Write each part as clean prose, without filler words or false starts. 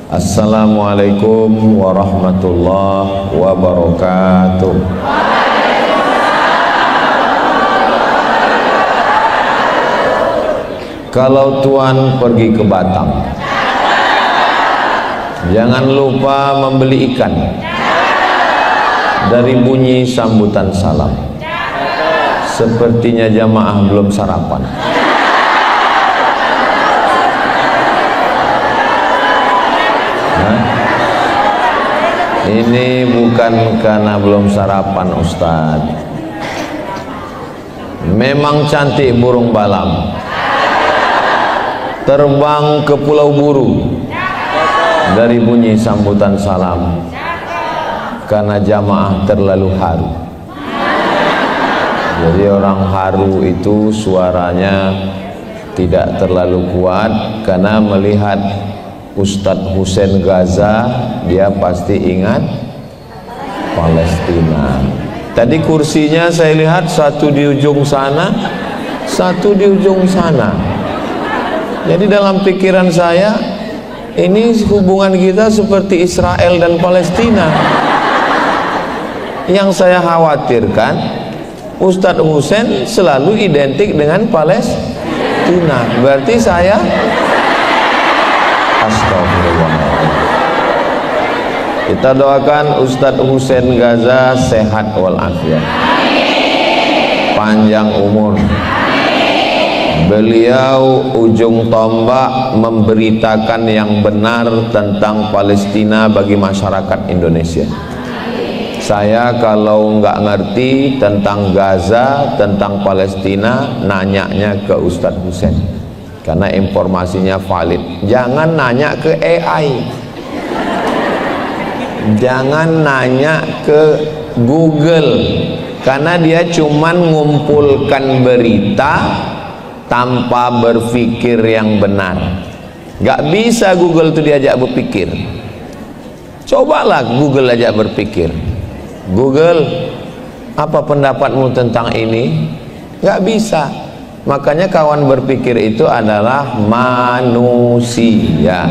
Assalamualaikum warahmatullahi wabarakatuh. Kalau Tuan pergi ke Batam, jangan lupa membeli ikan. Dari bunyi sambutan salam, sepertinya jamaah belum sarapan. Ini bukan karena belum sarapan, Ustadz. Memang cantik burung balam, terbang ke Pulau Buru. Dari bunyi sambutan salam, karena jamaah terlalu haru. Jadi orang haru itu suaranya tidak terlalu kuat, karena melihat Ustadz Hussein Gaza, dia pasti ingat Palestina. Tadi kursinya saya lihat satu di ujung sana, satu di ujung sana. Jadi dalam pikiran saya, ini hubungan kita seperti Israel dan Palestina. Yang saya khawatirkan, Ustadz Hussein selalu identik dengan Palestina. Berarti saya astagfirullahaladzim. Kita doakan Ustadz Hussein Gaza sehat walafiat, panjang umur. Beliau ujung tombak memberitakan yang benar tentang Palestina bagi masyarakat Indonesia. Saya kalau nggak ngerti tentang Gaza, tentang Palestina, nanyanya ke Ustadz Hussein, karena informasinya valid. Jangan nanya ke AI, jangan nanya ke Google, karena dia cuman ngumpulkan berita tanpa berpikir yang benar. Gak bisa Google itu diajak berpikir. Cobalah Google ajak berpikir. Google, apa pendapatmu tentang ini? Gak bisa. Makanya kawan berpikir itu adalah manusia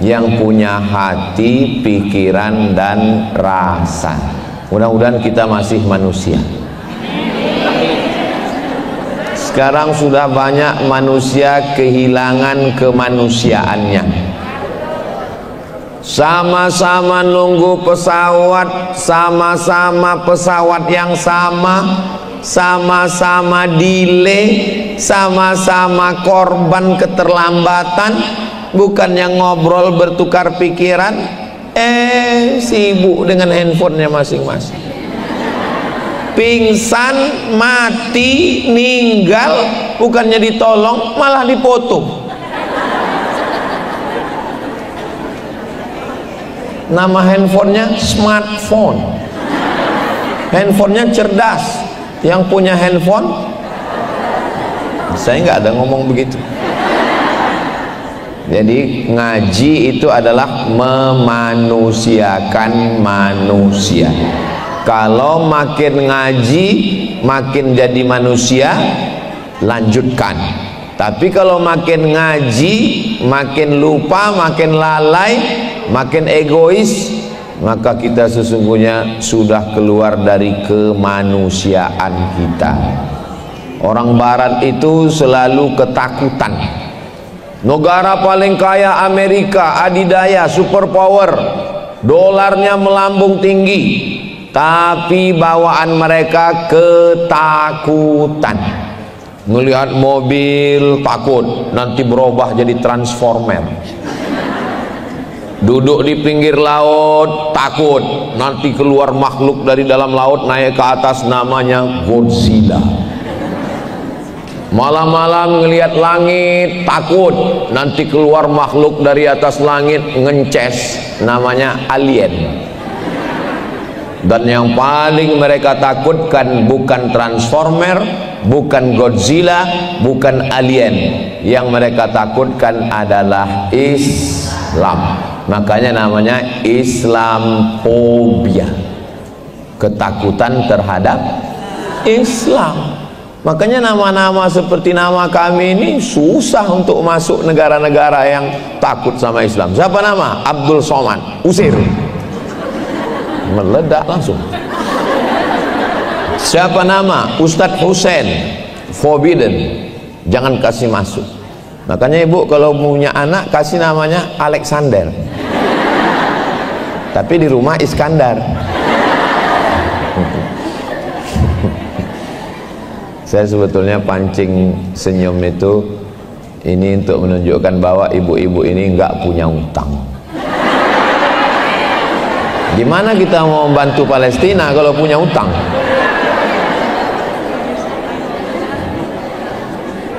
yang punya hati, pikiran, dan rasa. Mudah-mudahan kita masih manusia. Sekarang sudah banyak manusia kehilangan kemanusiaannya. Sama-sama nunggu pesawat, sama-sama pesawat yang sama-sama delay, sama-sama korban keterlambatan. Bukannya ngobrol bertukar pikiran, sibuk dengan handphonenya masing-masing. Pingsan, mati, meninggal, bukannya ditolong malah dipoto. Nama handphonenya smartphone. Handphonenya cerdas. Yang punya handphone, saya nggak ada ngomong begitu. Jadi ngaji itu adalah memanusiakan manusia. Kalau makin ngaji, makin jadi manusia, lanjutkan. Tapi kalau makin ngaji, makin lupa, makin lalai, makin egois, maka kita sesungguhnya sudah keluar dari kemanusiaan kita. Orang barat itu selalu ketakutan. Negara paling kaya Amerika, adidaya, superpower, dolarnya melambung tinggi, tapi bawaan mereka ketakutan. Melihat mobil takut nanti berubah jadi transformer. Duduk di pinggir laut takut nanti keluar makhluk dari dalam laut naik ke atas, namanya Godzilla. Malam-malam ngelihat langit takut nanti keluar makhluk dari atas langit ngences, namanya alien. Dan yang paling mereka takutkan bukan transformer, bukan Godzilla, bukan alien. Yang mereka takutkan adalah Islam. Makanya namanya Islamophobia, ketakutan terhadap Islam. Makanya nama-nama seperti nama kami ini susah untuk masuk negara-negara yang takut sama Islam. Siapa nama? Abdul Somad, usir, meledak langsung. Siapa nama? Ustadz Hussein, forbidden, jangan kasih masuk. Makanya ibu kalau punya anak kasih namanya Alexander, tapi di rumah Iskandar. Saya sebetulnya pancing senyum itu ini untuk menunjukkan bahwa ibu-ibu ini nggak punya utang. Gimana kita mau membantu Palestina kalau punya utang?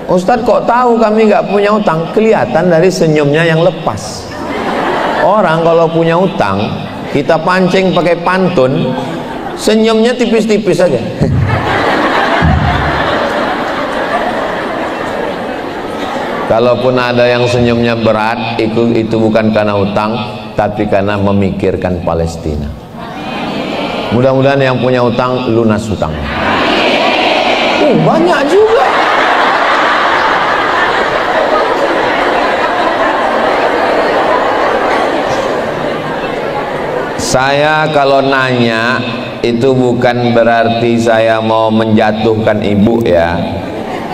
Ustadz kok tahu kami nggak punya utang? Kelihatan dari senyumnya yang lepas. Orang kalau punya utang, kita pancing pakai pantun, senyumnya tipis-tipis saja. Kalaupun ada yang senyumnya berat, itu bukan karena utang, tapi karena memikirkan Palestina. Mudah-mudahan yang punya utang lunas hutang. Banyak juga. Saya kalau nanya itu bukan berarti saya mau menjatuhkan ibu ya.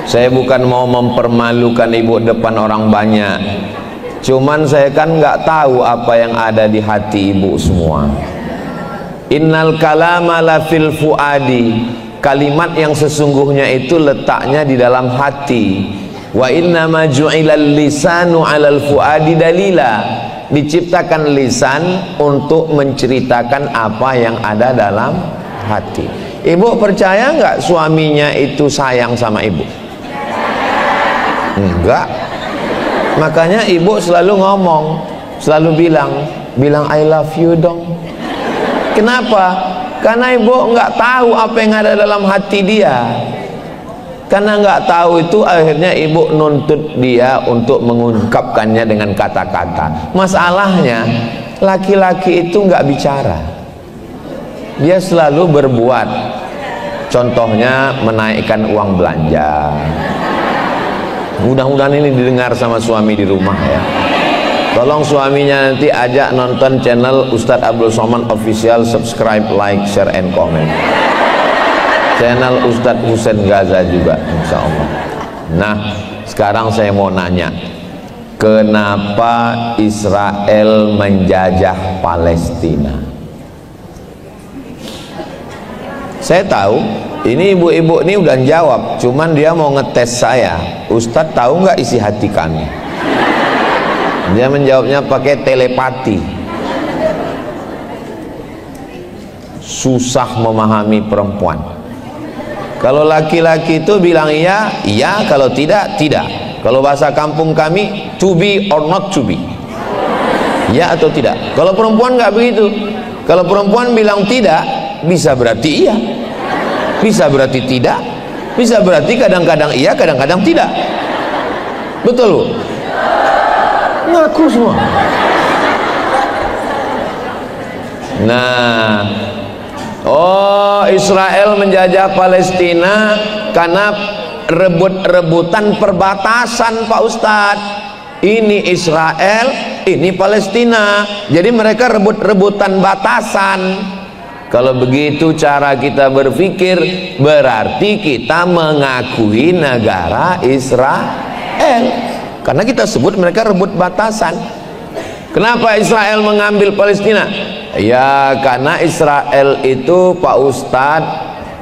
Saya bukan mau mempermalukan ibu depan orang banyak. Cuman saya kan nggak tahu apa yang ada di hati ibu semua. Innal kalama la fil fuadi. Kalimat yang sesungguhnya itu letaknya di dalam hati. Wa inna ma ju'ilal lisanu 'alal fuadi dalila. Diciptakan lisan untuk menceritakan apa yang ada dalam hati. Ibu percaya nggak suaminya itu sayang sama ibu? Enggak. Makanya ibu selalu ngomong, selalu bilang I love you dong. Kenapa? Karena ibu nggak tahu apa yang ada dalam hati dia. Karena nggak tahu itu, akhirnya ibu nuntut dia untuk mengungkapkannya dengan kata-kata. Masalahnya laki-laki itu nggak bicara, dia selalu berbuat. Contohnya menaikkan uang belanja. Mudah-mudahan ini didengar sama suami di rumah ya. Tolong suaminya nanti ajak nonton channel Ustadz Abdul Somad Official, subscribe, like, share, and comment. Channel Ustadz Husain Gaza juga, insya Allah. Nah, sekarang saya mau nanya, kenapa Israel menjajah Palestina? Saya tahu ini ibu-ibu ini udah jawab, cuman dia mau ngetes saya. Ustadz tahu nggak isi hati kami? Dia menjawabnya pakai telepati. Susah memahami perempuan. Kalau laki-laki itu bilang iya, iya, kalau tidak, tidak. Kalau bahasa kampung kami, to be or not to be, ya atau tidak. Kalau perempuan nggak begitu. Kalau perempuan bilang tidak, bisa berarti iya, bisa berarti tidak, bisa berarti kadang-kadang iya, kadang-kadang tidak. Betul Bu? Ngaku semua. Nah, oh, Israel menjajah Palestina karena rebut-rebutan perbatasan Pak Ustadz. Ini Israel, ini Palestina. Jadi mereka rebut-rebutan batasan. Kalau begitu cara kita berpikir, berarti kita mengakui negara Israel. Karena kita sebut mereka rebut batasan. Kenapa Israel mengambil Palestina? Ya karena Israel itu Pak Ustadz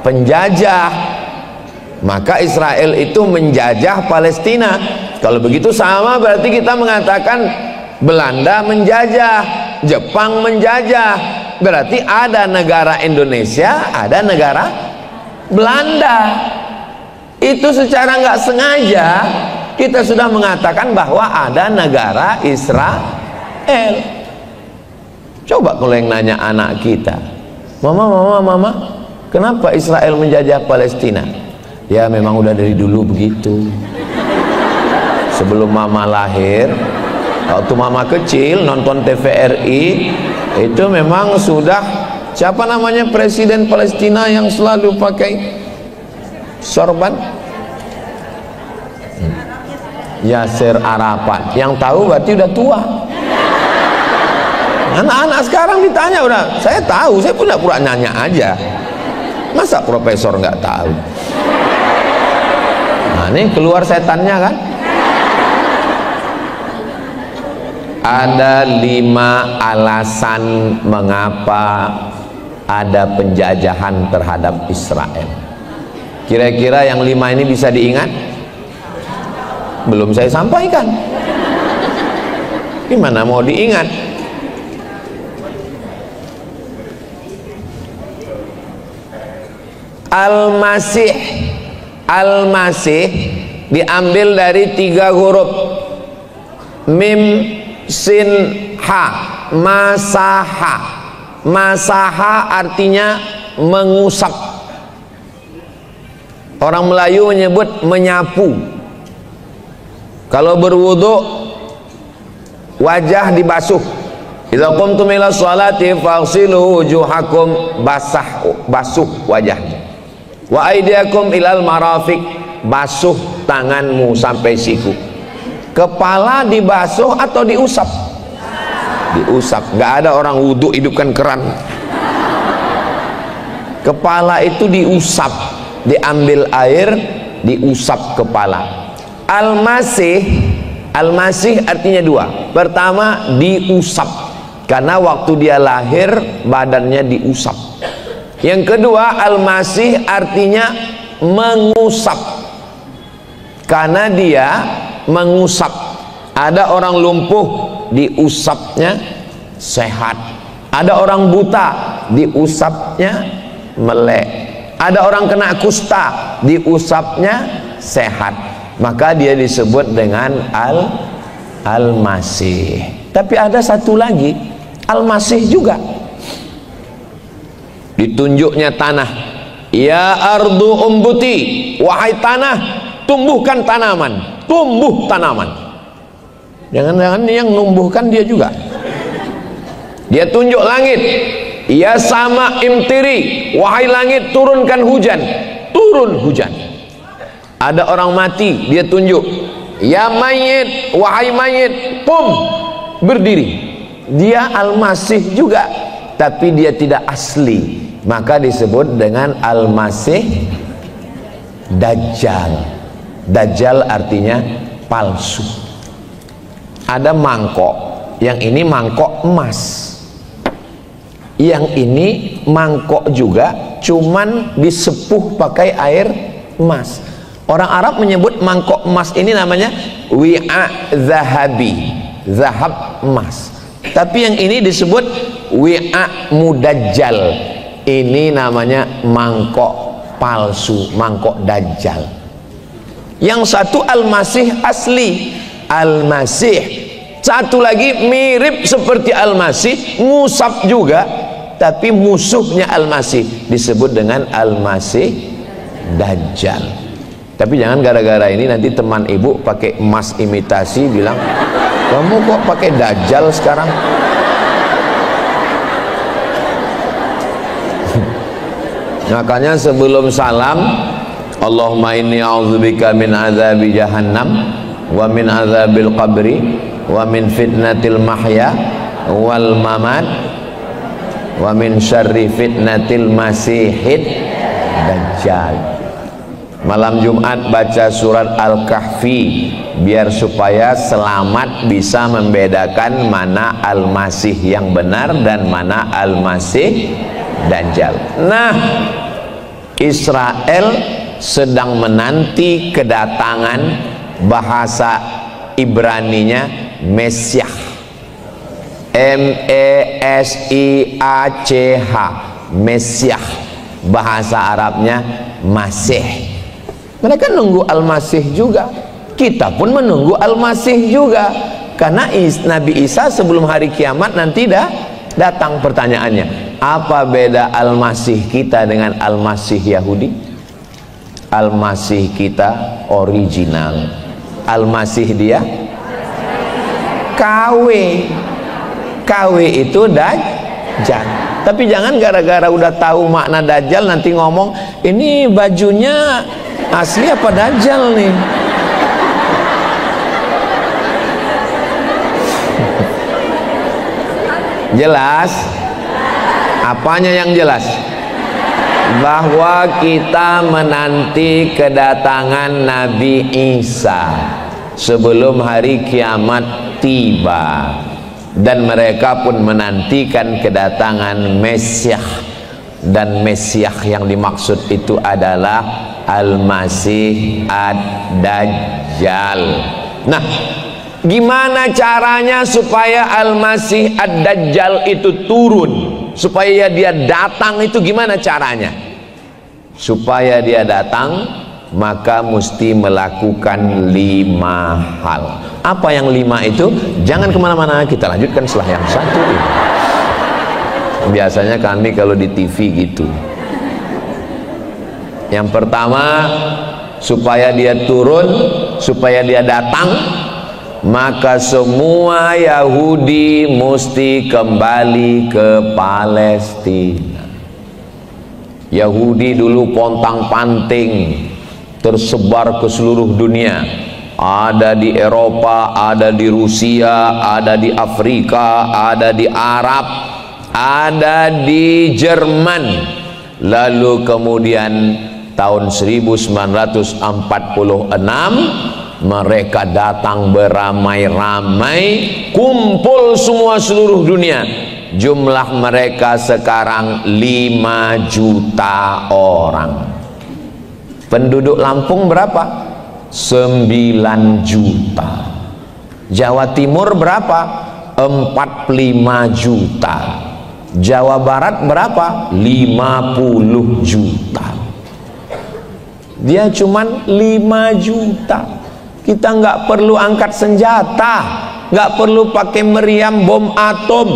penjajah. Maka Israel itu menjajah Palestina. Kalau begitu sama berarti kita mengatakan Belanda menjajah, Jepang menjajah. Berarti ada negara Indonesia, ada negara Belanda. Itu secara nggak sengaja kita sudah mengatakan bahwa ada negara Israel. Coba kalau yang nanya anak kita, mama, kenapa Israel menjajah Palestina? Ya memang udah dari dulu begitu. Sebelum mama lahir, waktu mama kecil nonton TVRI, itu memang sudah, siapa namanya presiden Palestina yang selalu pakai Sorban? Yasir Arafat. Yang tahu berarti udah tua. Anak-anak sekarang ditanya udah, saya tahu, saya pura-pura nanya aja. Masa profesor nggak tahu? Nah, ini keluar setannya kan? Ada 5 alasan mengapa ada penjajahan terhadap Israel. Kira-kira yang 5 ini bisa diingat? Belum saya sampaikan. Gimana mau diingat? Al-Masih. Al-Masih diambil dari 3 huruf. Mim, sin, ha. Masaha. Masaha artinya mengusap. Orang Melayu menyebut menyapu. Kalau berwudu wajah dibasuh. Idza qumtum ila sholati faghsilu wujuhakum, basuh wajahnya. Wa aydiyakum ilal marafiq, basuh tanganmu sampai siku. Kepala dibasuh atau diusap? Diusap. Nggak ada orang wudhu hidupkan keran. Kepala itu diusap, diambil air, diusap kepala. Al-Masih, Al-Masih artinya 2. Pertama diusap, karena waktu dia lahir badannya diusap. Yang kedua, Al-Masih artinya mengusap, karena dia mengusap. Ada orang lumpuh, diusapnya sehat. Ada orang buta, diusapnya melek. Ada orang kena kusta, diusapnya sehat. Maka dia disebut dengan Al-Masih. Tapi ada satu lagi, Al-Masih juga. Ditunjuknya tanah. Ya ardu umbuti, wahai tanah, tumbuhkan tanaman. Tumbuh tanaman. Jangan-jangan yang numbuhkan dia juga. Dia tunjuk langit. Ya sama imtiri, wahai langit, turunkan hujan. Turun hujan. Ada orang mati, dia tunjuk. Ya mayit, wahai mayit, qum, berdiri. Dia Al-Masih juga, tapi dia tidak asli. Maka disebut dengan Al-Masih Dajjal. Dajjal artinya palsu. Ada mangkok, yang ini mangkok emas, yang ini mangkok juga, cuman disepuh pakai air emas. Orang Arab menyebut mangkok emas ini namanya wi'a zahabi, zahab emas. Tapi yang ini disebut wi'a mudajjal, ini namanya mangkok palsu, mangkok dajjal. Yang satu Al-Masih asli, Al-Masih. Satu lagi mirip seperti Al-Masih, ngusap juga, tapi musuhnya Al-Masih, disebut dengan Al-Masih Dajjal. Tapi jangan gara-gara ini nanti teman ibu pakai emas imitasi bilang, kamu kok pakai Dajjal sekarang? Makanya sebelum salam, Allahumma inni a'udzubika min azabi jahannam wa min azabil qabri wa min fitnatil mahya wal mamat wa min syarri fitnatil masihid dajjal. Malam Jumat baca surat Al-Kahfi biar supaya selamat, bisa membedakan mana Al-Masih yang benar dan mana Al-Masih Dajjal. Nah, Israel sedang menanti kedatangan, bahasa Ibraninya Mesiah, M-E-S-I-A-C-H, Mesiah. Bahasa Arabnya Masih. Mereka nunggu Al-Masih juga, kita pun menunggu Al-Masih juga, karena Nabi Isa sebelum hari kiamat nanti dah datang. Pertanyaannya, apa beda Al-Masih kita dengan Al-Masih Yahudi? Al-Masih kita original, Al-Masih dia KW. KW itu Dajjal. Tapi jangan gara-gara udah tahu makna Dajjal nanti ngomong ini bajunya Asli apa dajjal nih? Jelas? Apanya yang jelas? Bahwa kita menanti kedatangan Nabi Isa sebelum hari kiamat tiba, dan mereka pun menantikan kedatangan Mesias, dan Mesias yang dimaksud itu adalah Al-Masih Ad-Dajjal. Nah, gimana caranya supaya Al-Masih Ad-Dajjal itu turun, supaya dia datang, itu gimana caranya? Supaya dia datang, maka mesti melakukan 5 hal. Apa yang 5 itu? Jangan kemana-mana, kita lanjutkan setelah yang satu ini. Biasanya kami kalau di TV gitu. Yang pertama, supaya dia turun, supaya dia datang, maka semua Yahudi mesti kembali ke Palestina. Yahudi dulu pontang-panting tersebar ke seluruh dunia. Ada di Eropa, ada di Rusia, ada di Afrika, ada di Arab, ada di Jerman. Lalu kemudian tahun 1946 mereka datang beramai-ramai, kumpul semua seluruh dunia. Jumlah mereka sekarang 5 juta orang. Penduduk Lampung berapa? 9 juta. Jawa Timur berapa? 45 juta. Jawa Barat berapa? 50 juta. Dia cuman 5 juta. Kita nggak perlu angkat senjata, nggak perlu pakai meriam bom atom.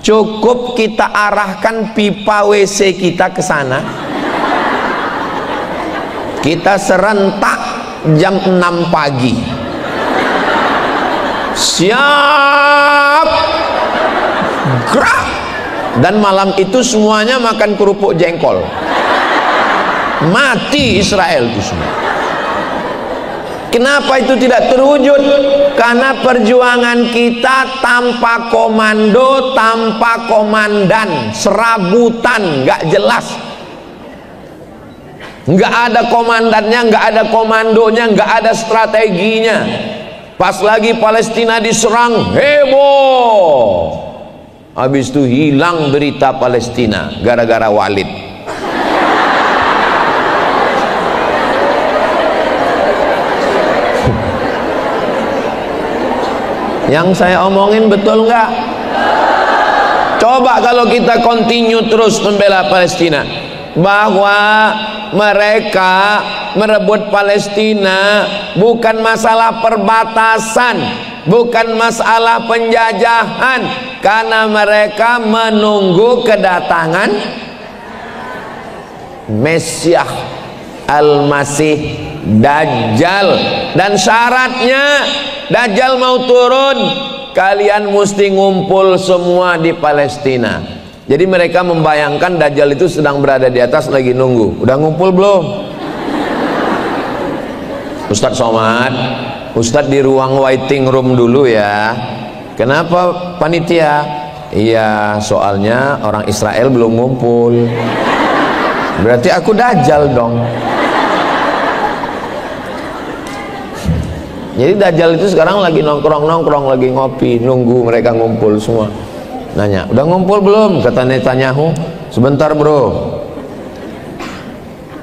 Cukup kita arahkan pipa WC kita ke sana. Kita serentak jam 6 pagi. Siap, gerak. Dan malam itu semuanya makan kerupuk jengkol. Mati Israel itu semua. Kenapa itu tidak terwujud? Karena perjuangan kita tanpa komando, tanpa komandan, serabutan, nggak jelas. Nggak ada komandannya, nggak ada komandonya, nggak ada strateginya. Pas lagi Palestina diserang, heboh. Habis itu hilang berita Palestina gara-gara Walid. Yang saya omongin betul nggak? Coba kalau kita continue terus membela Palestina, bahwa mereka merebut Palestina bukan masalah perbatasan, bukan masalah penjajahan, karena mereka menunggu kedatangan Mesias Al-Masih Dajjal. Dan syaratnya Dajjal mau turun, kalian mesti ngumpul semua di Palestina. Jadi mereka membayangkan Dajjal itu sedang berada di atas lagi nunggu. Udah ngumpul belum? Ustadz Somad, Ustadz di ruang waiting room dulu ya. Kenapa panitia? Iya, soalnya orang Israel belum ngumpul. Berarti aku Dajjal dong. Jadi Dajjal itu sekarang lagi nongkrong-nongkrong, lagi ngopi, nunggu mereka ngumpul semua. Nanya, udah ngumpul belum? Kata Netanyahu, sebentar bro.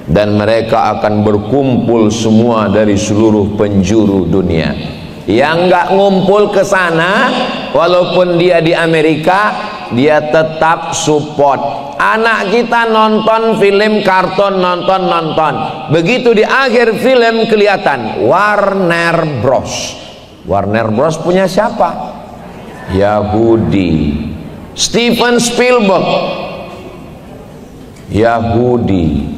Dan mereka akan berkumpul semua dari seluruh penjuru dunia. Yang nggak ngumpul ke sana, walaupun dia di Amerika, dia tetap support. Anak kita nonton film kartun, nonton. Begitu di akhir film kelihatan Warner Bros. Warner Bros punya siapa? Yahudi. Steven Spielberg, Yahudi.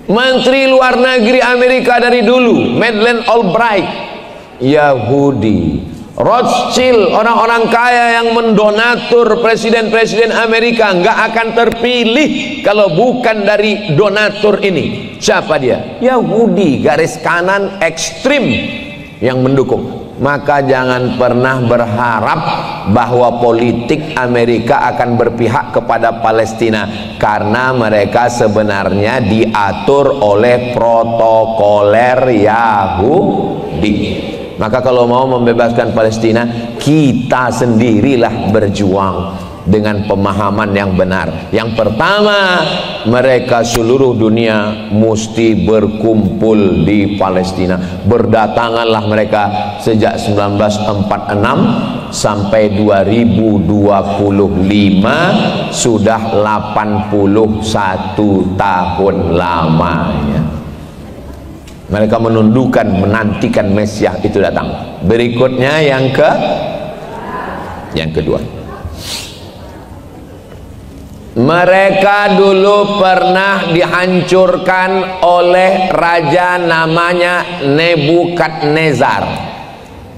Menteri Luar Negeri Amerika dari dulu, Madeleine Albright, Yahudi. Rothschild, orang-orang kaya yang mendonatur presiden-presiden Amerika nggak akan terpilih kalau bukan dari donatur ini. Siapa dia? Yahudi, garis kanan ekstrim yang mendukung. Maka jangan pernah berharap bahwa politik Amerika akan berpihak kepada Palestina, karena mereka sebenarnya diatur oleh protokoler Yahudi. Maka kalau mau membebaskan Palestina, kita sendirilah berjuang dengan pemahaman yang benar. Yang pertama, mereka seluruh dunia mesti berkumpul di Palestina. Berdatanganlah mereka sejak 1946 sampai 2025, sudah 81 tahun lamanya. Mereka menundukkan, menantikan Mesias itu datang. Berikutnya yang kedua, mereka dulu pernah dihancurkan oleh raja namanya Nebukadnezar.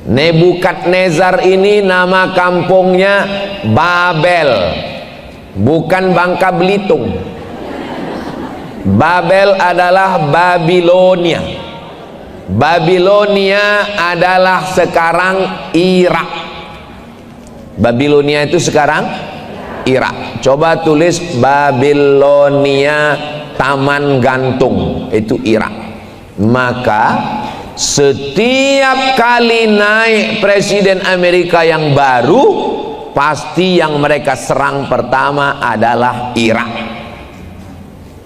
Nebukadnezar ini nama kampungnya Babel, bukan Bangka Belitung. Babel adalah Babilonia. Babilonia adalah sekarang Irak. Babilonia itu sekarang Irak. Coba tulis Babilonia Taman Gantung, itu Irak. Maka setiap kali naik presiden Amerika yang baru, pasti yang mereka serang pertama adalah Irak.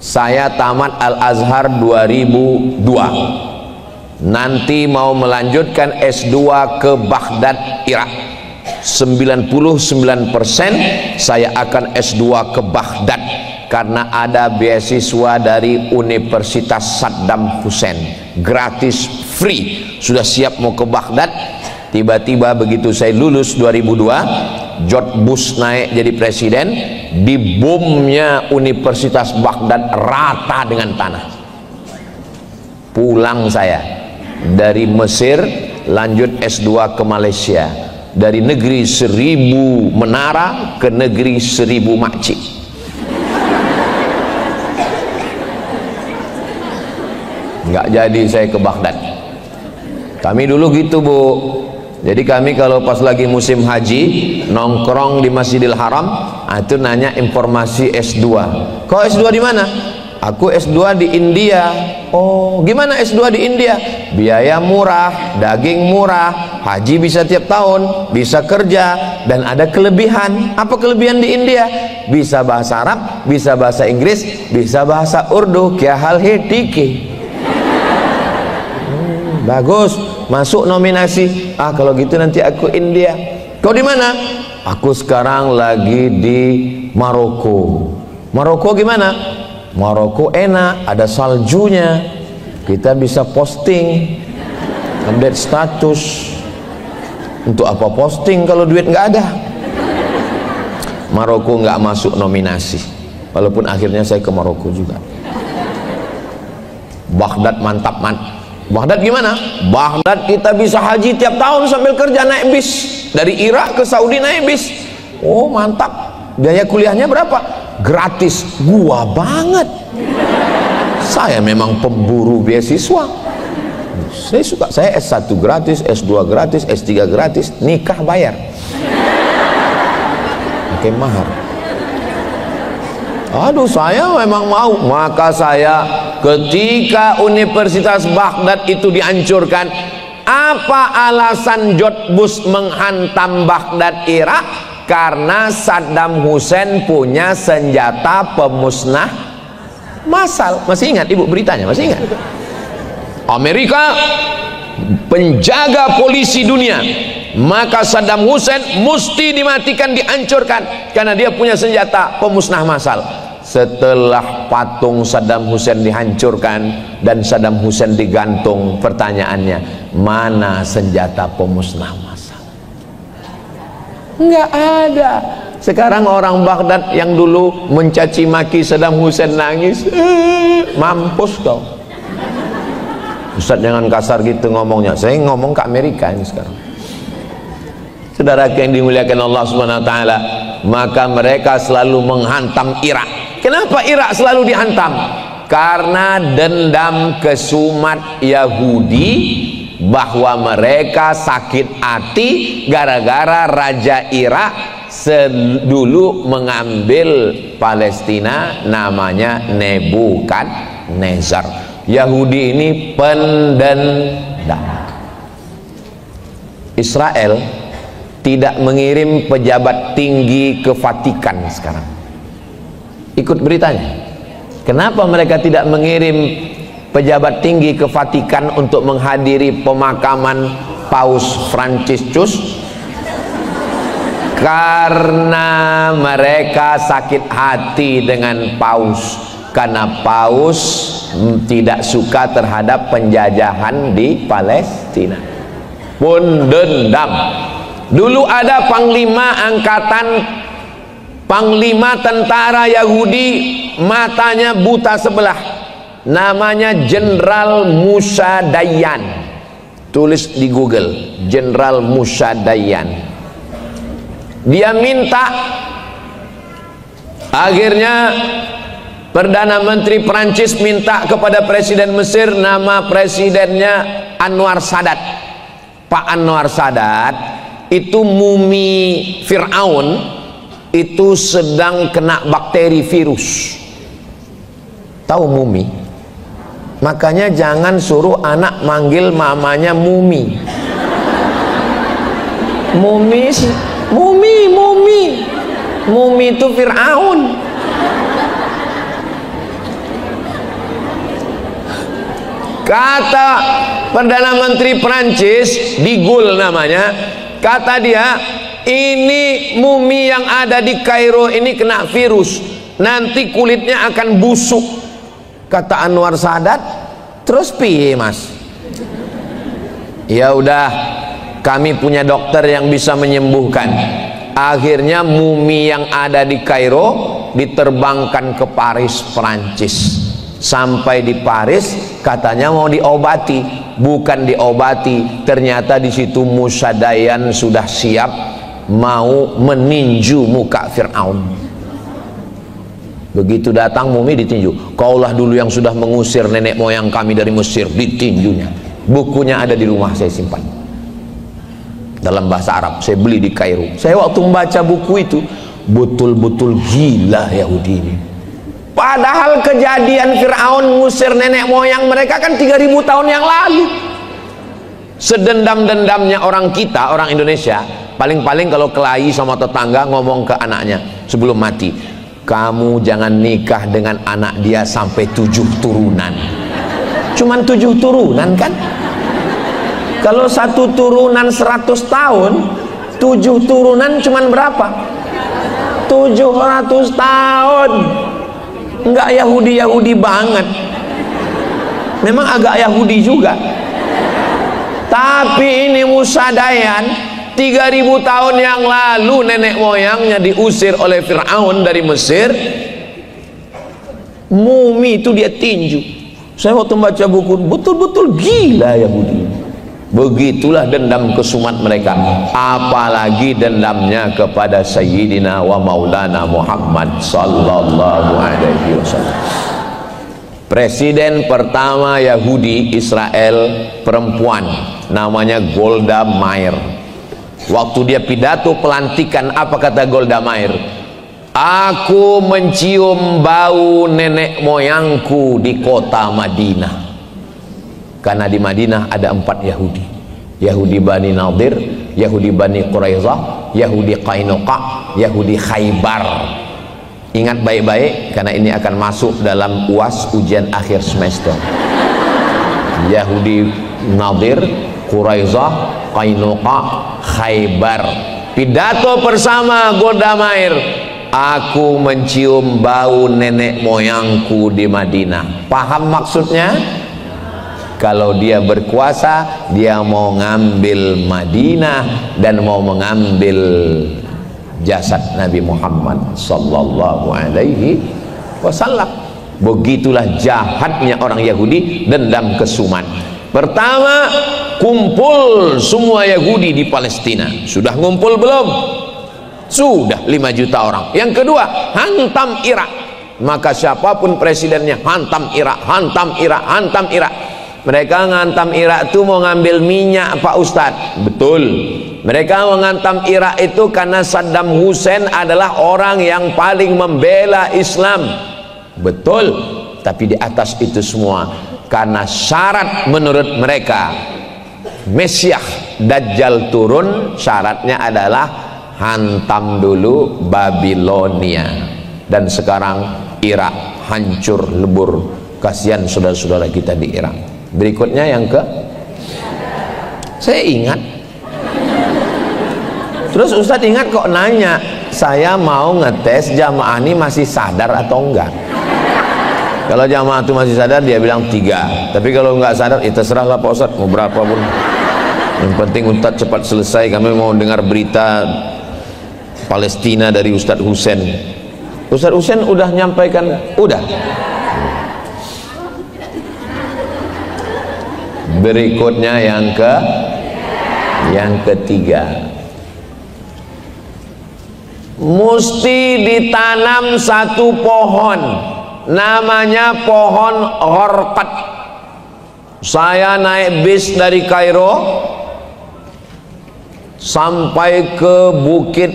Saya tamat Al-Azhar 2002. Nanti mau melanjutkan S2 ke Baghdad, Irak. 99% saya akan S2 ke Baghdad, karena ada beasiswa dari Universitas Saddam Hussein, gratis, free. Sudah siap mau ke Baghdad. Tiba-tiba begitu saya lulus 2002, George Bush naik jadi presiden, dibomnya Universitas Baghdad rata dengan tanah. Pulang saya dari Mesir, lanjut S2 ke Malaysia. Dari negeri 1000 menara ke negeri 1000 makcik. Nggak jadi saya ke Baghdad. Kami dulu gitu, Bu. Jadi kami kalau pas lagi musim haji, nongkrong di Masjidil Haram, itu nanya informasi S2. Kau S2 di mana? Aku S2 di India. Oh, gimana S2 di India? Biaya murah, daging murah, haji bisa tiap tahun, bisa kerja, dan ada kelebihan. Apa kelebihan di India? Bisa bahasa Arab, bisa bahasa Inggris, bisa bahasa Urdu. Kya hal hai tiki. Bagus, masuk nominasi. Ah, kalau gitu nanti aku India. Kau di mana? Aku sekarang lagi di Maroko. Maroko gimana? Maroko enak, ada saljunya, kita bisa posting, update status. Untuk apa posting kalau duit nggak ada? Maroko nggak masuk nominasi, walaupun akhirnya saya ke Maroko juga. Baghdad mantap, Baghdad gimana? Baghdad kita bisa haji tiap tahun sambil kerja, naik bis dari Irak ke Saudi, naik bis. Oh mantap. Biaya kuliahnya berapa? Gratis. Gua banget. Saya memang pemburu beasiswa. Saya suka. Saya S1 gratis, S2 gratis, S3 gratis, nikah bayar. Pakai mahar. Aduh, saya memang mau. Maka saya ketika Universitas Baghdad itu dihancurkan, apa alasan George Bush menghantam Baghdad, Irak? Karena Saddam Hussein punya senjata pemusnah massal. Masih ingat ibu beritanya? Masih ingat? Amerika penjaga polisi dunia, maka Saddam Hussein mesti dimatikan, dihancurkan, karena dia punya senjata pemusnah massal. Setelah patung Saddam Hussein dihancurkan dan Saddam Hussein digantung, pertanyaannya, mana senjata pemusnah massal? Enggak ada. Sekarang orang Baghdad yang dulu mencaci maki Saddam Hussein nangis, mampus kau. Ustaz jangan kasar gitu ngomongnya. Saya ngomong ke Amerika ini sekarang. Saudara yang dimuliakan Allah Subhanahu wa taala, maka mereka selalu menghantam Irak. Kenapa Irak selalu dihantam? Karena dendam kesumat Yahudi bahwa mereka sakit hati gara-gara raja Irak dulu mengambil Palestina, namanya Nebukadnezar. Yahudi ini pendendam. Israel tidak mengirim pejabat tinggi ke Vatikan sekarang. Ikut beritanya. Kenapa mereka tidak mengirim pejabat tinggi ke Vatikan untuk menghadiri pemakaman Paus Fransiskus? Karena mereka sakit hati dengan Paus, karena Paus tidak suka terhadap penjajahan di Palestina. Pun dendam. Dulu ada panglima tentara Yahudi, matanya buta sebelah, namanya Jenderal Musa Dayan. Tulis di Google, Jenderal Musa Dayan. Dia minta, akhirnya Perdana Menteri Prancis minta kepada Presiden Mesir, nama presidennya Anwar Sadat. Pak Anwar Sadat itu mumi Fir'aun itu sedang kena bakteri virus. Tahu mumi? Makanya jangan suruh anak manggil mamanya mumi. Mumi itu Fir'aun. Kata Perdana Menteri Prancis, De Gaulle namanya, kata dia, ini mumi yang ada di Kairo ini kena virus, nanti kulitnya akan busuk. Kata Anwar Sadat, terus piye mas? Ya udah, kami punya dokter yang bisa menyembuhkan. Akhirnya mumi yang ada di Kairo diterbangkan ke Paris, Prancis. Sampai di Paris, katanya mau diobati, bukan diobati, ternyata di situ Musa Dayan sudah siap mau meninju muka Fir'aun. Begitu datang mumi ditinju. Kaulah dulu yang sudah mengusir nenek moyang kami dari Mesir, ditinjunya. Bukunya ada di rumah, saya simpan dalam bahasa Arab, saya beli di Kairo. Saya waktu membaca buku itu betul-betul gila Yahudi ini. Padahal kejadian Fir'aun ngusir nenek moyang mereka kan 3000 tahun yang lalu. Sedendam-dendamnya orang kita, orang Indonesia, paling-paling kalau kelahi sama tetangga ngomong ke anaknya sebelum mati, kamu jangan nikah dengan anak dia sampai 7 turunan. Cuman 7 turunan kan? Kalau 1 turunan 100 tahun, 7 turunan cuman berapa? 700 tahun. Enggak Yahudi banget, memang agak Yahudi juga. Tapi ini Musa Dayan 3000 tahun yang lalu nenek moyangnya diusir oleh Fir'aun dari Mesir, mumi itu dia tinju. Saya waktu membaca buku betul-betul gila Yahudi. Begitulah dendam kesumat mereka, apalagi dendamnya kepada Sayyidina wa Maulana Muhammad sallallahu alaihi wasallam. Presiden pertama Yahudi Israel perempuan, namanya Golda Meir. Waktu dia pidato pelantikan, apa kata Golda Meir? Aku mencium bau nenek moyangku di kota Madinah. Karena di Madinah ada 4 Yahudi, Yahudi Bani Nadir, Yahudi Bani Quraizah, Yahudi Qainuqa, Yahudi Khaybar. Ingat baik-baik, karena ini akan masuk dalam UAS, ujian akhir semester. Yahudi Nadir, Quraizah, Qainuqa, Khaybar. Pidato bersama Golda Meir, aku mencium bau nenek moyangku di Madinah. Paham maksudnya? Kalau dia berkuasa, dia mau ngambil Madinah dan mau mengambil jasad Nabi Muhammad sallallahu alaihi wasallam. Begitulah jahatnya orang Yahudi, dendam kesumat. Pertama, kumpul semua Yahudi di Palestina. Sudah ngumpul belum? Sudah 5 juta orang. Yang kedua, hantam Irak. Maka siapapun presidennya, hantam Irak, hantam Irak, hantam Irak. Mereka ngantam Irak itu mau ngambil minyak, Pak Ustadz. Betul. Mereka mengantam Irak itu karena Saddam Hussein adalah orang yang paling membela Islam. Betul. Tapi di atas itu semua, karena syarat menurut mereka Mesiah Dajjal turun, syaratnya adalah hantam dulu Babilonia. Dan sekarang Irak hancur lebur. Kasihan saudara-saudara kita di Irak. Berikutnya yang ke, saya ingat. Terus Ustadz ingat kok nanya, saya mau ngetes jamaah ini masih sadar atau enggak. Kalau jamaah itu masih sadar, dia bilang 3. Tapi kalau enggak sadar, itu terserahlah Pak Ustadz, mau berapa pun. Yang penting Ustadz cepat selesai, kami mau dengar berita Palestina dari Ustadz Hussein. Ustadz Hussein udah nyampaikan? Udah. Berikutnya yang ketiga, mesti ditanam satu pohon, namanya pohon horkat. Saya naik bis dari Kairo sampai ke Bukit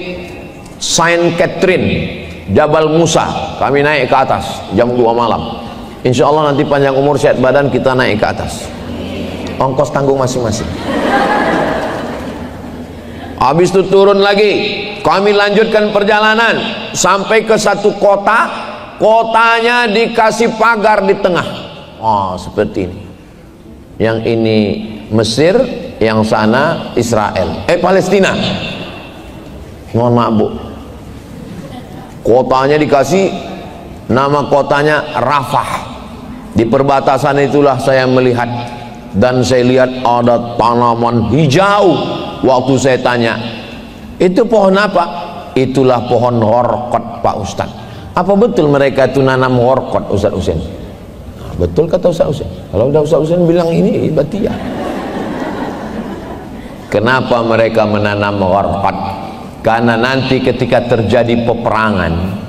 Saint Catherine, Jabal Musa. Kami naik ke atas jam 2 malam. Insya Allah nanti panjang umur sehat badan kita naik ke atas. Ongkos tanggung masing-masing. Habis itu turun lagi, kami lanjutkan perjalanan sampai ke satu kota. Kotanya dikasih pagar di tengah. Oh, seperti ini. Yang ini Mesir, yang sana Israel. Palestina. Mohon maaf Bu, kotanya dikasih nama kotanya Rafah. Di perbatasan itulah saya melihat, dan saya lihat ada tanaman hijau. Waktu saya tanya, itu pohon apa? Itulah pohon horkot Pak Ustadz. Apa betul mereka itu nanam horkot Ustadz Hussein? Nah, betul kata Ustadz Hussein. Kalau udah Ustadz Hussein bilang ini berarti ya. Kenapa mereka menanam horkot? Karena nanti ketika terjadi peperangan,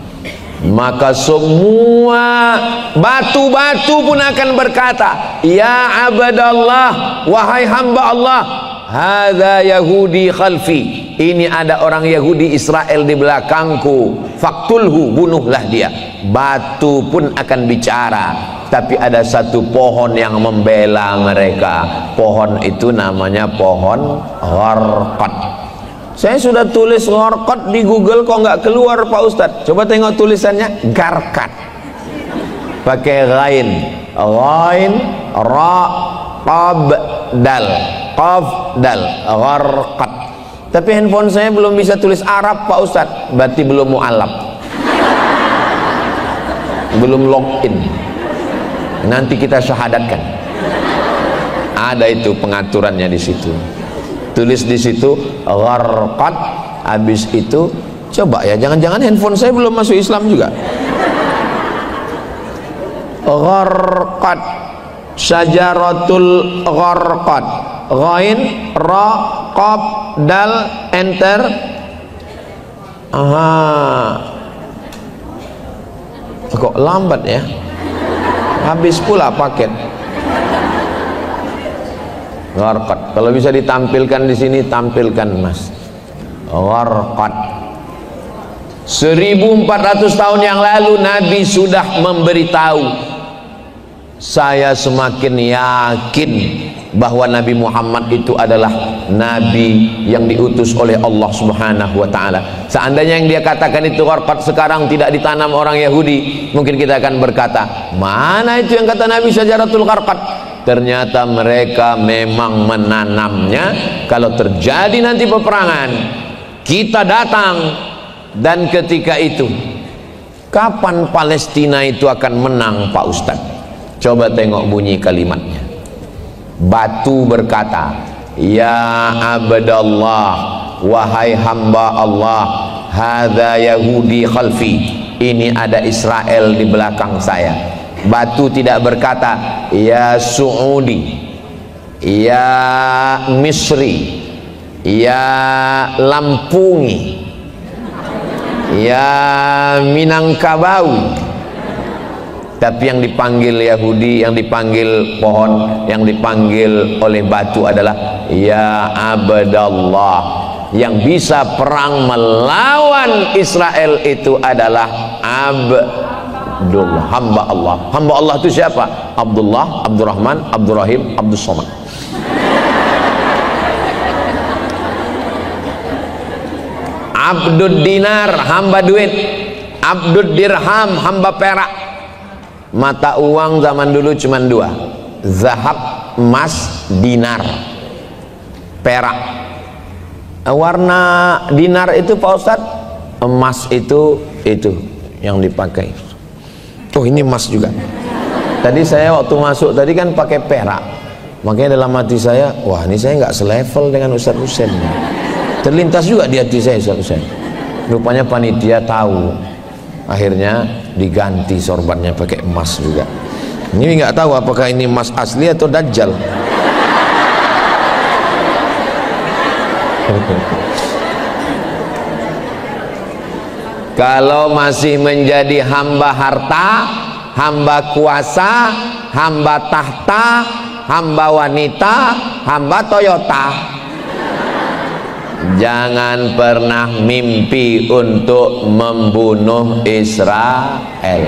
maka semua batu-batu pun akan berkata, ya abadallah, wahai hamba Allah, hadza Yahudi khalfi, ini ada orang Yahudi Israel di belakangku, faktulhu, bunuhlah dia. Batu pun akan bicara, tapi ada satu pohon yang membela mereka. Pohon itu namanya pohon horkat. Saya sudah tulis horkat di Google, kok nggak keluar Pak Ustadz. Coba tengok tulisannya, garkat, pakai ghain, ra, qab, dal, qaf, dal, gharqat. Tapi handphone saya belum bisa tulis Arab Pak Ustadz, berarti belum mu'alaf, belum login. Nanti kita syahadatkan. Ada itu pengaturannya di situ. Tulis di situ gharqat. Habis itu coba ya, jangan-jangan handphone saya belum masuk Islam juga. Gharqat, syajaratul gharqat, ghain, ra, qaf, dal, enter. Aha, kok lambat ya, habis pula paket. Gharqat, kalau bisa ditampilkan di sini, tampilkan Mas. Gharqat. 1400 tahun yang lalu Nabi sudah memberitahu. Saya semakin yakin bahwa Nabi Muhammad itu adalah Nabi yang diutus oleh Allah Subhanahu wa Ta'ala. Seandainya yang dia katakan itu gharqat sekarang tidak ditanam orang Yahudi, mungkin kita akan berkata, mana itu yang kata Nabi syajaratul gharqat? Ternyata mereka memang menanamnya. Kalau terjadi nanti peperangan, kita datang. Dan ketika itu, kapan Palestina itu akan menang Pak Ustadz? Coba tengok bunyi kalimatnya. Batu berkata, ya abdallah, wahai hamba Allah, hadza Yahudi khalfi, ini ada Israel di belakang saya. Batu tidak berkata, ya Suudi, ya Misri, ya Lampungi, ya Minangkabau. Tapi yang dipanggil Yahudi, yang dipanggil pohon, yang dipanggil oleh batu adalah ya Abdallah. Yang bisa perang melawan Israel itu adalah Abdullah, hamba Allah. Hamba Allah itu siapa? Abdullah, Abdurrahman, Abdurrahim, Abdus Somad. Abdud dinar, hamba duit. Abdud dirham, hamba perak. Mata uang zaman dulu cuma dua, zahab, emas, dinar, perak. Warna dinar itu Pak Ustadz, emas itu yang dipakai. Oh ini emas juga. Tadi saya waktu masuk tadi kan pakai perak, makanya dalam hati saya, wah ini saya nggak selevel dengan Ustadz Husain. Terlintas juga di hati saya Ustadz Husain. Rupanya panitia tahu. Akhirnya diganti sorbannya pakai emas juga. Ini nggak tahu apakah ini emas asli atau dajjal. Kalau masih menjadi hamba harta, hamba kuasa, hamba tahta, hamba wanita, hamba Toyota, jangan pernah mimpi untuk membunuh Israel.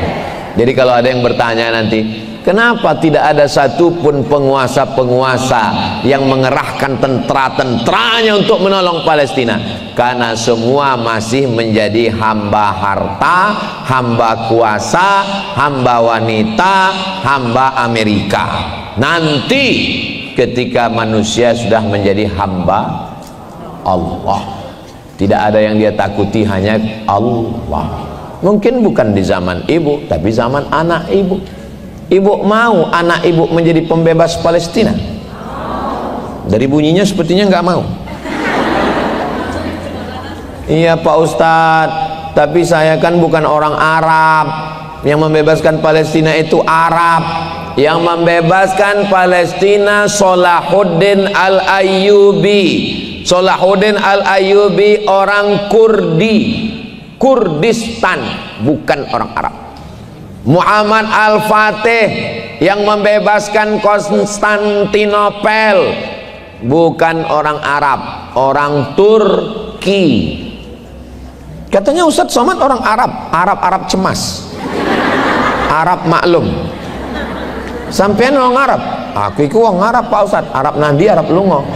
Jadi kalau ada yang bertanya nanti, kenapa tidak ada satupun penguasa-penguasa yang mengerahkan tentara-tentaranya untuk menolong Palestina? Karena semua masih menjadi hamba harta, hamba kuasa, hamba wanita, hamba Amerika. Nanti ketika manusia sudah menjadi hamba Allah, tidak ada yang dia takuti, hanya Allah. Mungkin bukan di zaman ibu, tapi zaman anak ibu. Ibu mau anak ibu menjadi pembebas Palestina? Dari bunyinya sepertinya nggak mau. Iya Pak Ustadz, tapi saya kan bukan orang Arab. Yang membebaskan Palestina itu Arab. Yang membebaskan Palestina Salahuddin Al-Ayyubi. Salahuddin Al-Ayyubi orang Kurdi, Kurdistan, bukan orang Arab. Muhammad Al-Fatih yang membebaskan Konstantinopel, bukan orang Arab, orang Turki. Katanya Ustadz Somad orang Arab, Arab cemas, Arab maklum. Sampean orang Arab, aku itu orang Arab Pak Ustadz, Arab Nadi, Arab Lungo.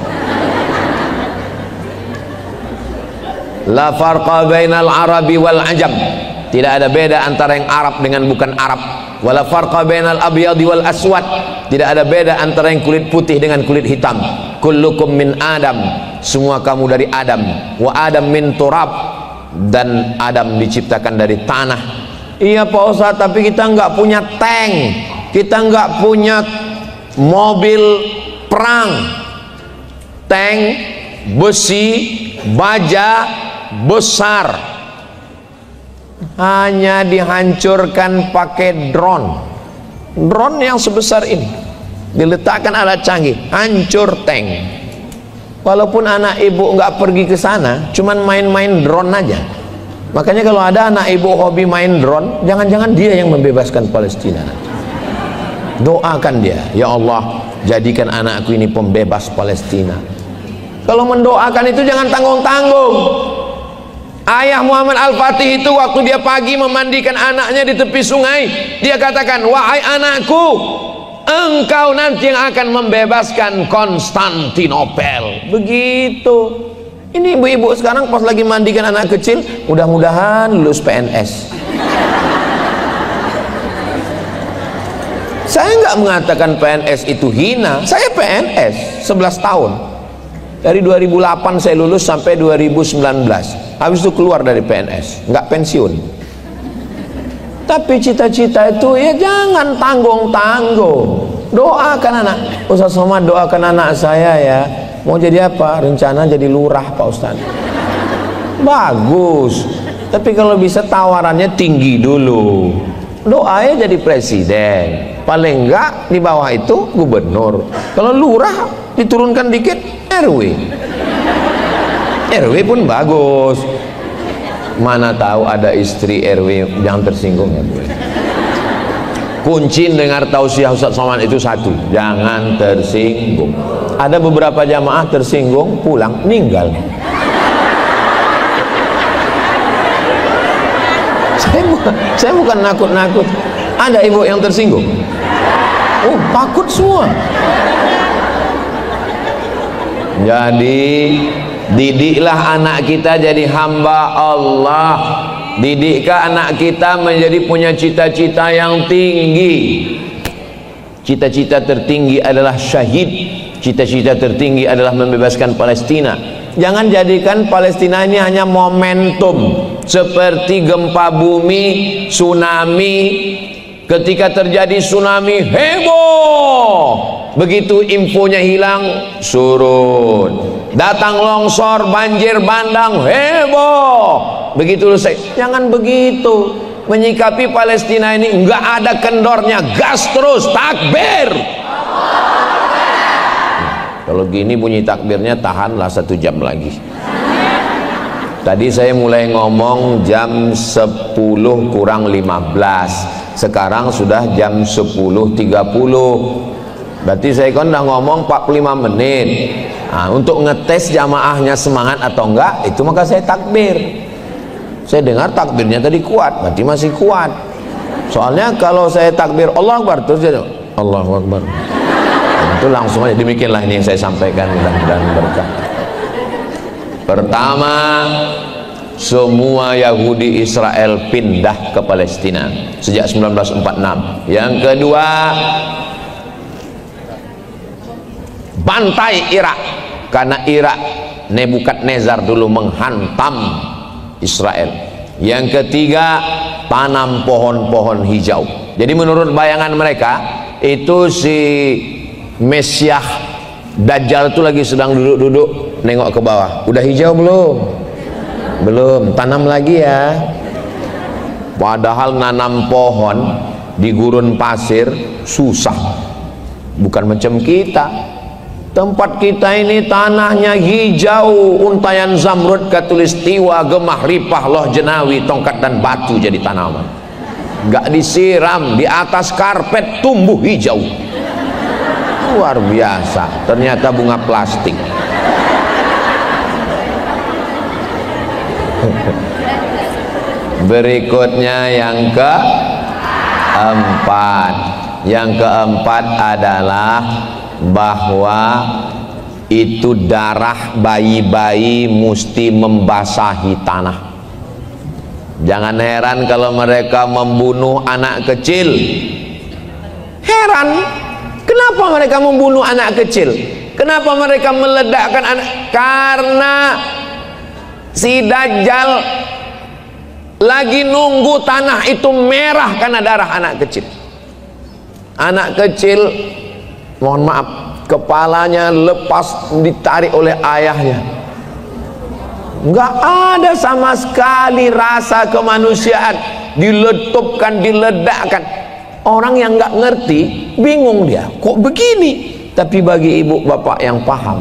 La farqa bainal Arabi wal Ajam. Tidak ada beda antara yang Arab dengan bukan Arab. Wala farqa bainal abyadi wal aswad. Tidak ada beda antara yang kulit putih dengan kulit hitam. Kullukum min Adam. Semua kamu dari Adam. Wa Adam min turab. Dan Adam diciptakan dari tanah. Iya Pak Ustadz, tapi kita nggak punya tank, kita nggak punya mobil perang. Tank, besi, baja besar, hanya dihancurkan pakai drone. Drone yang sebesar ini diletakkan alat canggih, hancur tank. Walaupun anak ibu nggak pergi ke sana, cuman main-main drone aja. Makanya kalau ada anak ibu hobi main drone, jangan-jangan dia yang membebaskan Palestina. Doakan dia, ya Allah, jadikan anakku ini pembebas Palestina. Kalau mendoakan itu jangan tanggung-tanggung. Ayah Muhammad Al-Fatih itu waktu dia pagi memandikan anaknya di tepi sungai, dia katakan, wahai anakku, engkau nanti yang akan membebaskan Konstantinopel. Begitu. Ini ibu-ibu sekarang pas lagi mandikan anak kecil, mudah-mudahan lulus PNS. Saya nggak mengatakan PNS itu hina. Saya PNS 11 tahun. Dari 2008 saya lulus sampai 2019. Habis itu keluar dari PNS, nggak pensiun. Tapi cita-cita itu ya jangan tanggung-tanggung. Doakan anak. Ustaz Somad, doakan anak saya ya. Mau jadi apa? Rencana jadi lurah Pak Ustaz. Bagus. Tapi kalau bisa tawarannya tinggi dulu. doanya jadi presiden, paling enggak di bawah itu gubernur, kalau lurah diturunkan dikit RW pun bagus. Mana tahu ada istri RW, jangan tersinggung RW. Kunci dengar tausiah Ustaz Somad itu satu, jangan tersinggung. Ada beberapa jamaah tersinggung pulang meninggal. Saya bukan nakut-nakut. Ada ibu yang tersinggung. Oh, takut semua. Jadi didiklah anak kita jadi hamba Allah. Didikkah anak kita menjadi punya cita-cita yang tinggi. Cita-cita tertinggi adalah syahid. Cita-cita tertinggi adalah membebaskan Palestina. Jangan jadikan Palestina ini hanya momentum seperti gempa bumi, tsunami. Ketika terjadi tsunami, heboh. Begitu infonya hilang, surut. Datang longsor, banjir bandang, heboh. Begitu selesai. Jangan begitu. Menyikapi Palestina ini enggak ada kendornya, gas terus, takbir. Kalau gini bunyi takbirnya tahanlah 1 jam lagi. Tadi saya mulai ngomong jam 10 kurang 15. Sekarang sudah jam 10.30. Berarti saya kan udah ngomong 45 menit. Nah, untuk ngetes jamaahnya semangat atau enggak, itu maka saya takbir. Saya dengar takbirnya tadi kuat, berarti masih kuat. Soalnya kalau saya takbir Allah Akbar terus jadi Allahu Akbar. Itu langsung aja. Demikianlah ini yang saya sampaikan, mudah-mudahan berkah. Pertama, semua Yahudi Israel pindah ke Palestina sejak 1946. Yang kedua, bantai Irak, karena Irak Nebukadnezar dulu menghantam Israel. Yang ketiga, tanam pohon-pohon hijau. Jadi menurut bayangan mereka itu si Mesiah Dajjal itu lagi sedang duduk-duduk nengok ke bawah. Udah hijau belum? Belum, tanam lagi ya. Padahal nanam pohon di gurun pasir susah. Bukan macam kita. Tempat kita ini tanahnya hijau, untayan zamrud, katulistiwa, gemah, ripah, loh jenawi, tongkat dan batu jadi tanaman. Gak disiram, di atas karpet tumbuh hijau. Luar biasa. Ternyata bunga plastik. Berikutnya yang keempat. Yang keempat adalah bahwa itu darah bayi-bayi mesti membasahi tanah. Jangan heran kalau mereka membunuh anak kecil. Heran, kenapa mereka membunuh anak kecil? Kenapa mereka meledakkan anak? Karena si Dajjal lagi nunggu tanah itu merah karena darah anak kecil. Anak kecil, mohon maaf, kepalanya lepas ditarik oleh ayahnya. Enggak ada sama sekali rasa kemanusiaan, diletupkan, diledakkan. Orang yang enggak ngerti bingung dia, kok begini? Tapi bagi ibu bapak yang paham,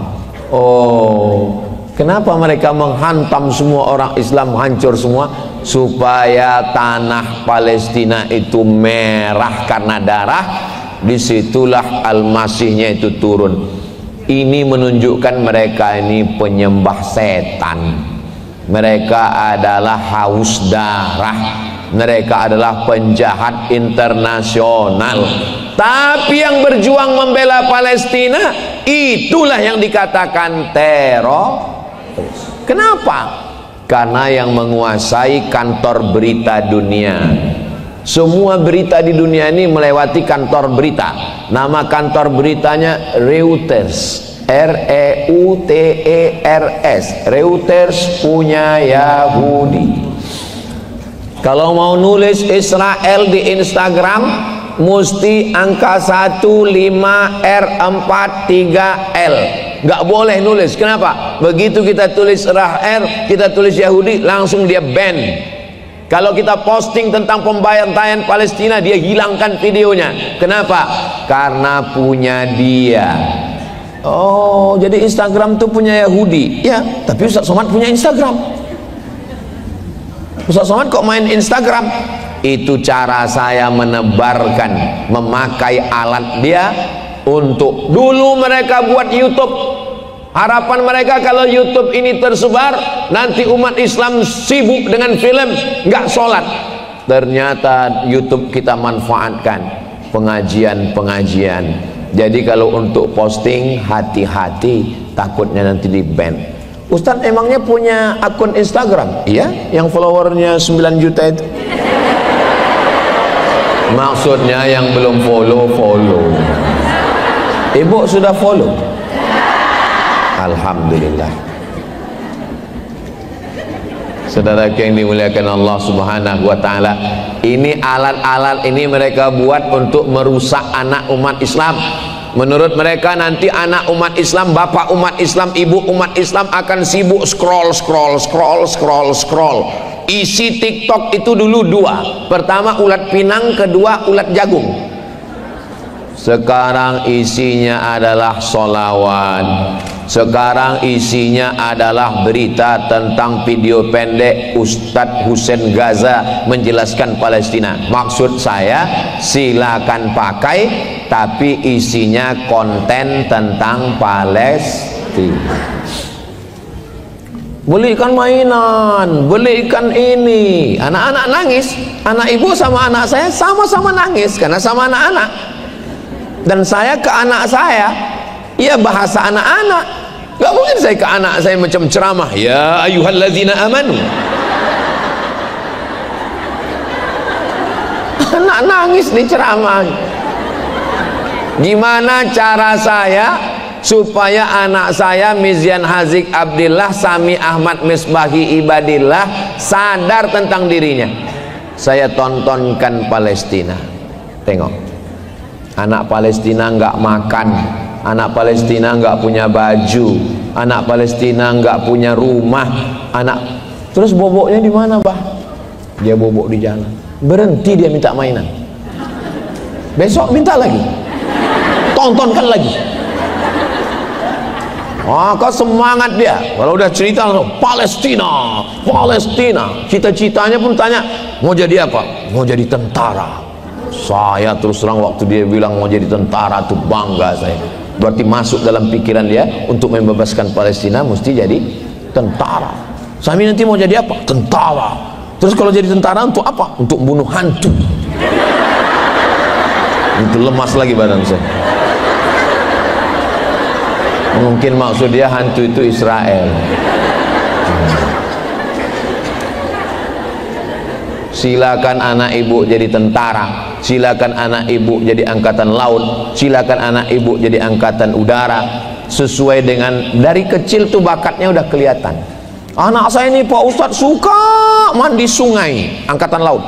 oh, kenapa mereka menghantam semua orang Islam, hancur semua? Supaya tanah Palestina itu merah karena darah. Disitulah Al-Masihnya itu turun. Ini menunjukkan mereka ini penyembah setan. Mereka adalah haus darah. Mereka adalah penjahat internasional. Tapi yang berjuang membela Palestina, itulah yang dikatakan teroris. Kenapa? Karena yang menguasai kantor berita dunia. Semua berita di dunia ini melewati kantor berita. Nama kantor beritanya Reuters, R-E-U-T-E-R-S. Reuters punya Yahudi. Kalau mau nulis Israel di Instagram, mesti angka 15R43L. Nggak boleh nulis. Kenapa? Begitu kita tulis Israel, kita tulis Yahudi, langsung dia ban. Kalau kita posting tentang pembantaian Palestina, dia hilangkan videonya. Kenapa? Karena punya dia. Oh, jadi Instagram tuh punya Yahudi. Ya, tapi Ustaz Somad punya Instagram. Ustaz Somad kok main Instagram? Itu cara saya menebarkan, memakai alat dia untuk. Dulu mereka buat YouTube. Harapan mereka kalau YouTube ini tersebar, nanti umat Islam sibuk dengan film, nggak sholat. Ternyata YouTube kita manfaatkan pengajian-pengajian. Jadi kalau untuk posting, hati-hati, takutnya nanti di ban. Ustadz emangnya punya akun Instagram? Iya, yang followernya 9 juta itu. Maksudnya yang belum follow. Ibu sudah follow? Alhamdulillah. Saudara yang dimuliakan Allah Subhanahu wa taala, ini alat-alat ini mereka buat untuk merusak anak umat Islam. Menurut mereka nanti anak umat Islam, bapak umat Islam, ibu umat Islam akan sibuk scroll. Isi TikTok itu dulu dua. Pertama ulat pinang, kedua ulat jagung. Sekarang isinya adalah sholawat. Sekarang isinya adalah berita tentang video pendek Ustadz Husain Gaza menjelaskan Palestina. Maksud saya, silakan pakai, tapi isinya konten tentang Palestina. Belikan mainan, belikan ini. Anak-anak nangis. Anak ibu sama anak saya sama-sama nangis karena sama anak-anak. Dan saya ke anak saya, ya bahasa anak-anak. Gak mungkin saya ke anak saya macam ceramah, ya ayyuhallazina amanu. Anak nangis di ceramah. Gimana cara saya supaya anak saya Mizyan Hazik Abdillah, Sami Ahmad Misbahi Ibadillah sadar tentang dirinya? Saya tontonkan Palestina. Tengok, anak Palestina nggak makan, anak Palestina nggak punya baju, anak Palestina nggak punya rumah, terus boboknya di mana, bah? Dia bobok di jalan. Berhenti dia minta mainan. Besok minta lagi. Tontonkan lagi. Maka semangat dia. Kalau udah cerita Palestina, cita-citanya pun tanya, mau jadi apa? Mau jadi tentara. Saya terus terang waktu dia bilang mau jadi tentara tuh bangga saya. Berarti masuk dalam pikiran dia untuk membebaskan Palestina mesti jadi tentara. Sami nanti mau jadi apa? Tentara. Terus kalau jadi tentara untuk apa? Untuk bunuh hantu. Itu lemas lagi badan saya. Mungkin maksud dia hantu itu Israel. Silakan anak ibu jadi tentara, silakan anak ibu jadi angkatan laut, silakan anak ibu jadi angkatan udara, sesuai dengan dari kecil tuh bakatnya udah kelihatan. Anak saya ini Pak Ustadz suka mandi sungai, angkatan laut.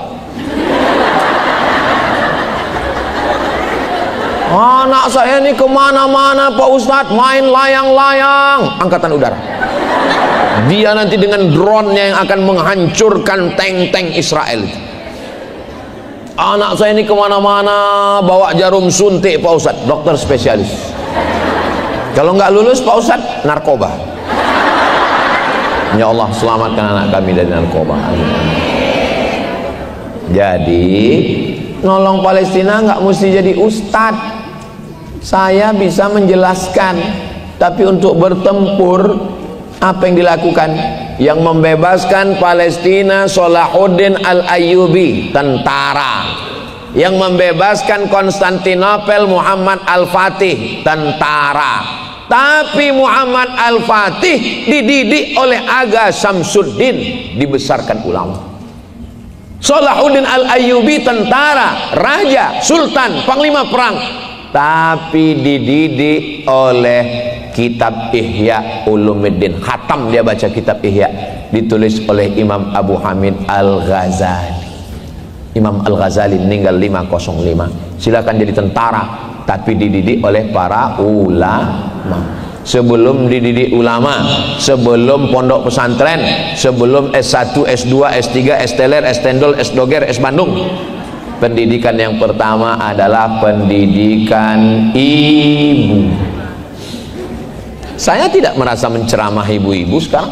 Anak saya ini kemana-mana Pak Ustadz main layang-layang, angkatan udara. Dia nanti dengan drone-nya yang akan menghancurkan tank-tank Israel. Anak saya ini kemana-mana bawa jarum suntik Pak Ustadz, dokter spesialis. Kalau nggak lulus Pak Ustadz, narkoba. Ya Allah, selamatkan anak kami dari narkoba. Jadi nolong Palestina nggak mesti jadi ustadz. Saya bisa menjelaskan, tapi untuk bertempur apa yang dilakukan? Yang membebaskan Palestina Salahuddin Al-Ayyubi, tentara. Yang membebaskan Konstantinopel Muhammad Al-Fatih, tentara. Tapi Muhammad Al-Fatih dididik oleh Aga Samsuddin, dibesarkan ulama. Salahuddin Al-Ayyubi tentara, raja, sultan, panglima perang, tapi dididik oleh kitab Ihya Ulumuddin. Khatam dia baca kitab Ihya, ditulis oleh Imam Abu Hamid Al-Ghazali. Imam Al-Ghazali meninggal 505. Silakan jadi tentara, tapi dididik oleh para ulama. sebelum dididik ulama, sebelum pondok pesantren, sebelum S1, S2, S3, S teler, S tendol, S doger, S Bandung. Pendidikan yang pertama adalah pendidikan ibu. Saya tidak merasa menceramah ibu-ibu sekarang.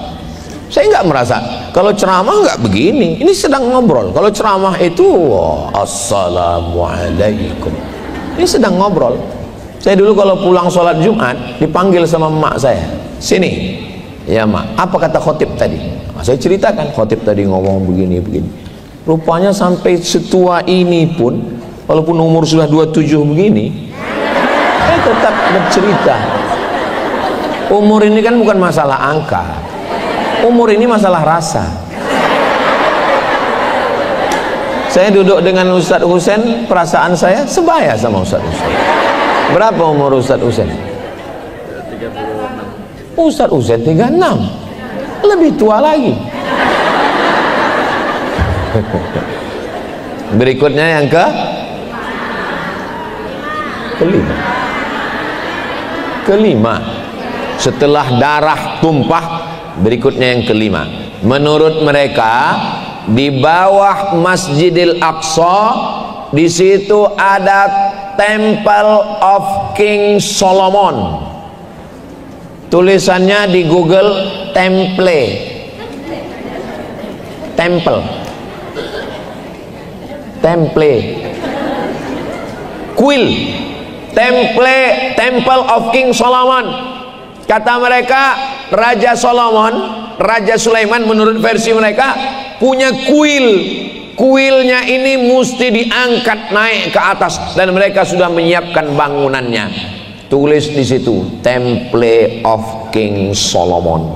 Saya nggak merasa. Kalau ceramah nggak begini. Ini sedang ngobrol. Kalau ceramah itu assalamualaikum. Ini sedang ngobrol. Saya dulu kalau pulang sholat Jumat dipanggil sama emak saya. Sini. Ya mak. Apa kata khotib tadi? Saya ceritakan. Khotib tadi ngomong begini. Rupanya sampai setua ini pun, walaupun umur sudah 27 begini, tetap bercerita. Umur ini kan bukan masalah angka. Umur ini masalah rasa. Saya duduk dengan Ustadz Husain, perasaan saya sebaya sama Ustadz Husain. Berapa umur Ustadz Husain? 36. Ustadz Husain 36. Lebih tua lagi. Berikutnya yang kelima. Setelah darah tumpah, berikutnya yang kelima. Menurut mereka, di bawah Masjidil Aqsa, di situ ada Temple of King Solomon. Tulisannya di Google Temple. Kuil Temple of King Solomon. Kata mereka Raja Solomon, Raja Sulaiman menurut versi mereka punya kuil. Kuilnya ini mesti diangkat naik ke atas dan mereka sudah menyiapkan bangunannya. Tulis di situ Temple of King Solomon.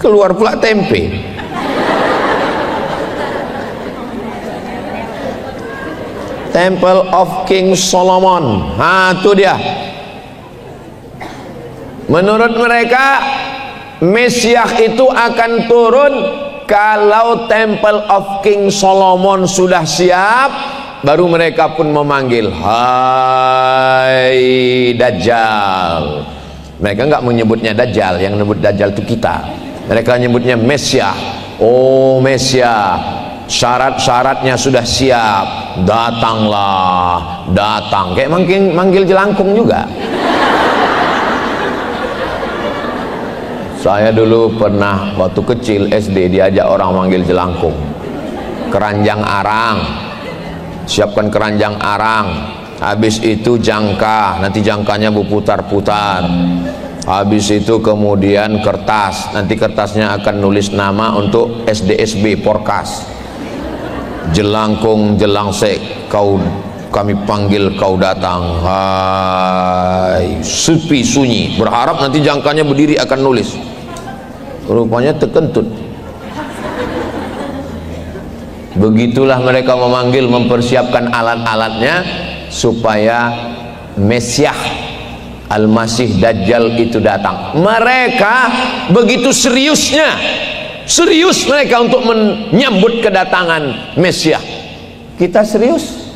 Keluar pula tempe. Temple of King Solomon. Nah, itu dia. Menurut mereka Mesiah itu akan turun kalau Temple of King Solomon sudah siap, baru mereka pun memanggil, hai Dajjal. Mereka enggak menyebutnya Dajjal, yang menyebut Dajjal itu kita. Mereka menyebutnya Mesiah. Oh Mesiah, syarat-syaratnya sudah siap, datanglah, datang. Kayak manggil jelangkung juga. Saya dulu pernah waktu kecil SD diajak orang manggil jelangkung. Keranjang arang, siapkan keranjang arang. Habis itu jangka, nanti jangkanya berputar-putar. Habis itu kemudian kertas, nanti kertasnya akan nulis nama untuk SDSB Porkas. Jelangkung jelangsek, kami panggil kau datang. Hai, sepi sunyi, berharap nanti jangkanya berdiri akan nulis. Rupanya terkentut. Begitulah mereka memanggil, mempersiapkan alat-alatnya supaya Mesiah Al-Masih Dajjal itu datang. Mereka begitu seriusnya, serius mereka untuk menyambut kedatangan Mesiah. Kita serius?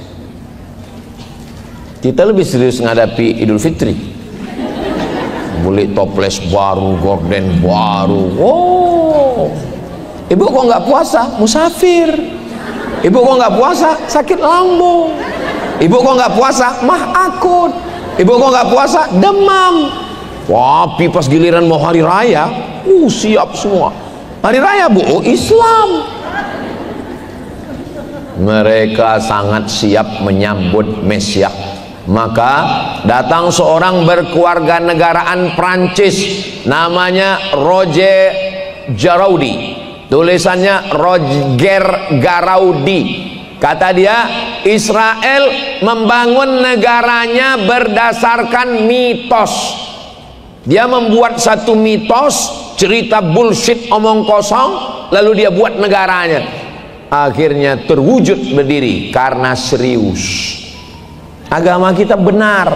Kita lebih serius menghadapi Idul Fitri. Beli toples baru, gorden baru. Oh, ibu kok nggak puasa? Musafir. Ibu kok nggak puasa? Sakit lambung. Ibu kok nggak puasa? Mah akut. Ibu kok nggak puasa? Demam. Tapi pas giliran mau hari raya, siap semua. Hari raya bu, Islam. Mereka sangat siap menyambut Mesiah. Maka datang seorang berkeluarga negaraan Prancis, namanya Roger Garaudi. Tulisannya Roger Garaudi. Kata dia, Israel membangun negaranya berdasarkan mitos. Dia membuat satu mitos, cerita bullshit, omong kosong, lalu dia buat negaranya. Akhirnya terwujud berdiri karena serius. Agama kita benar,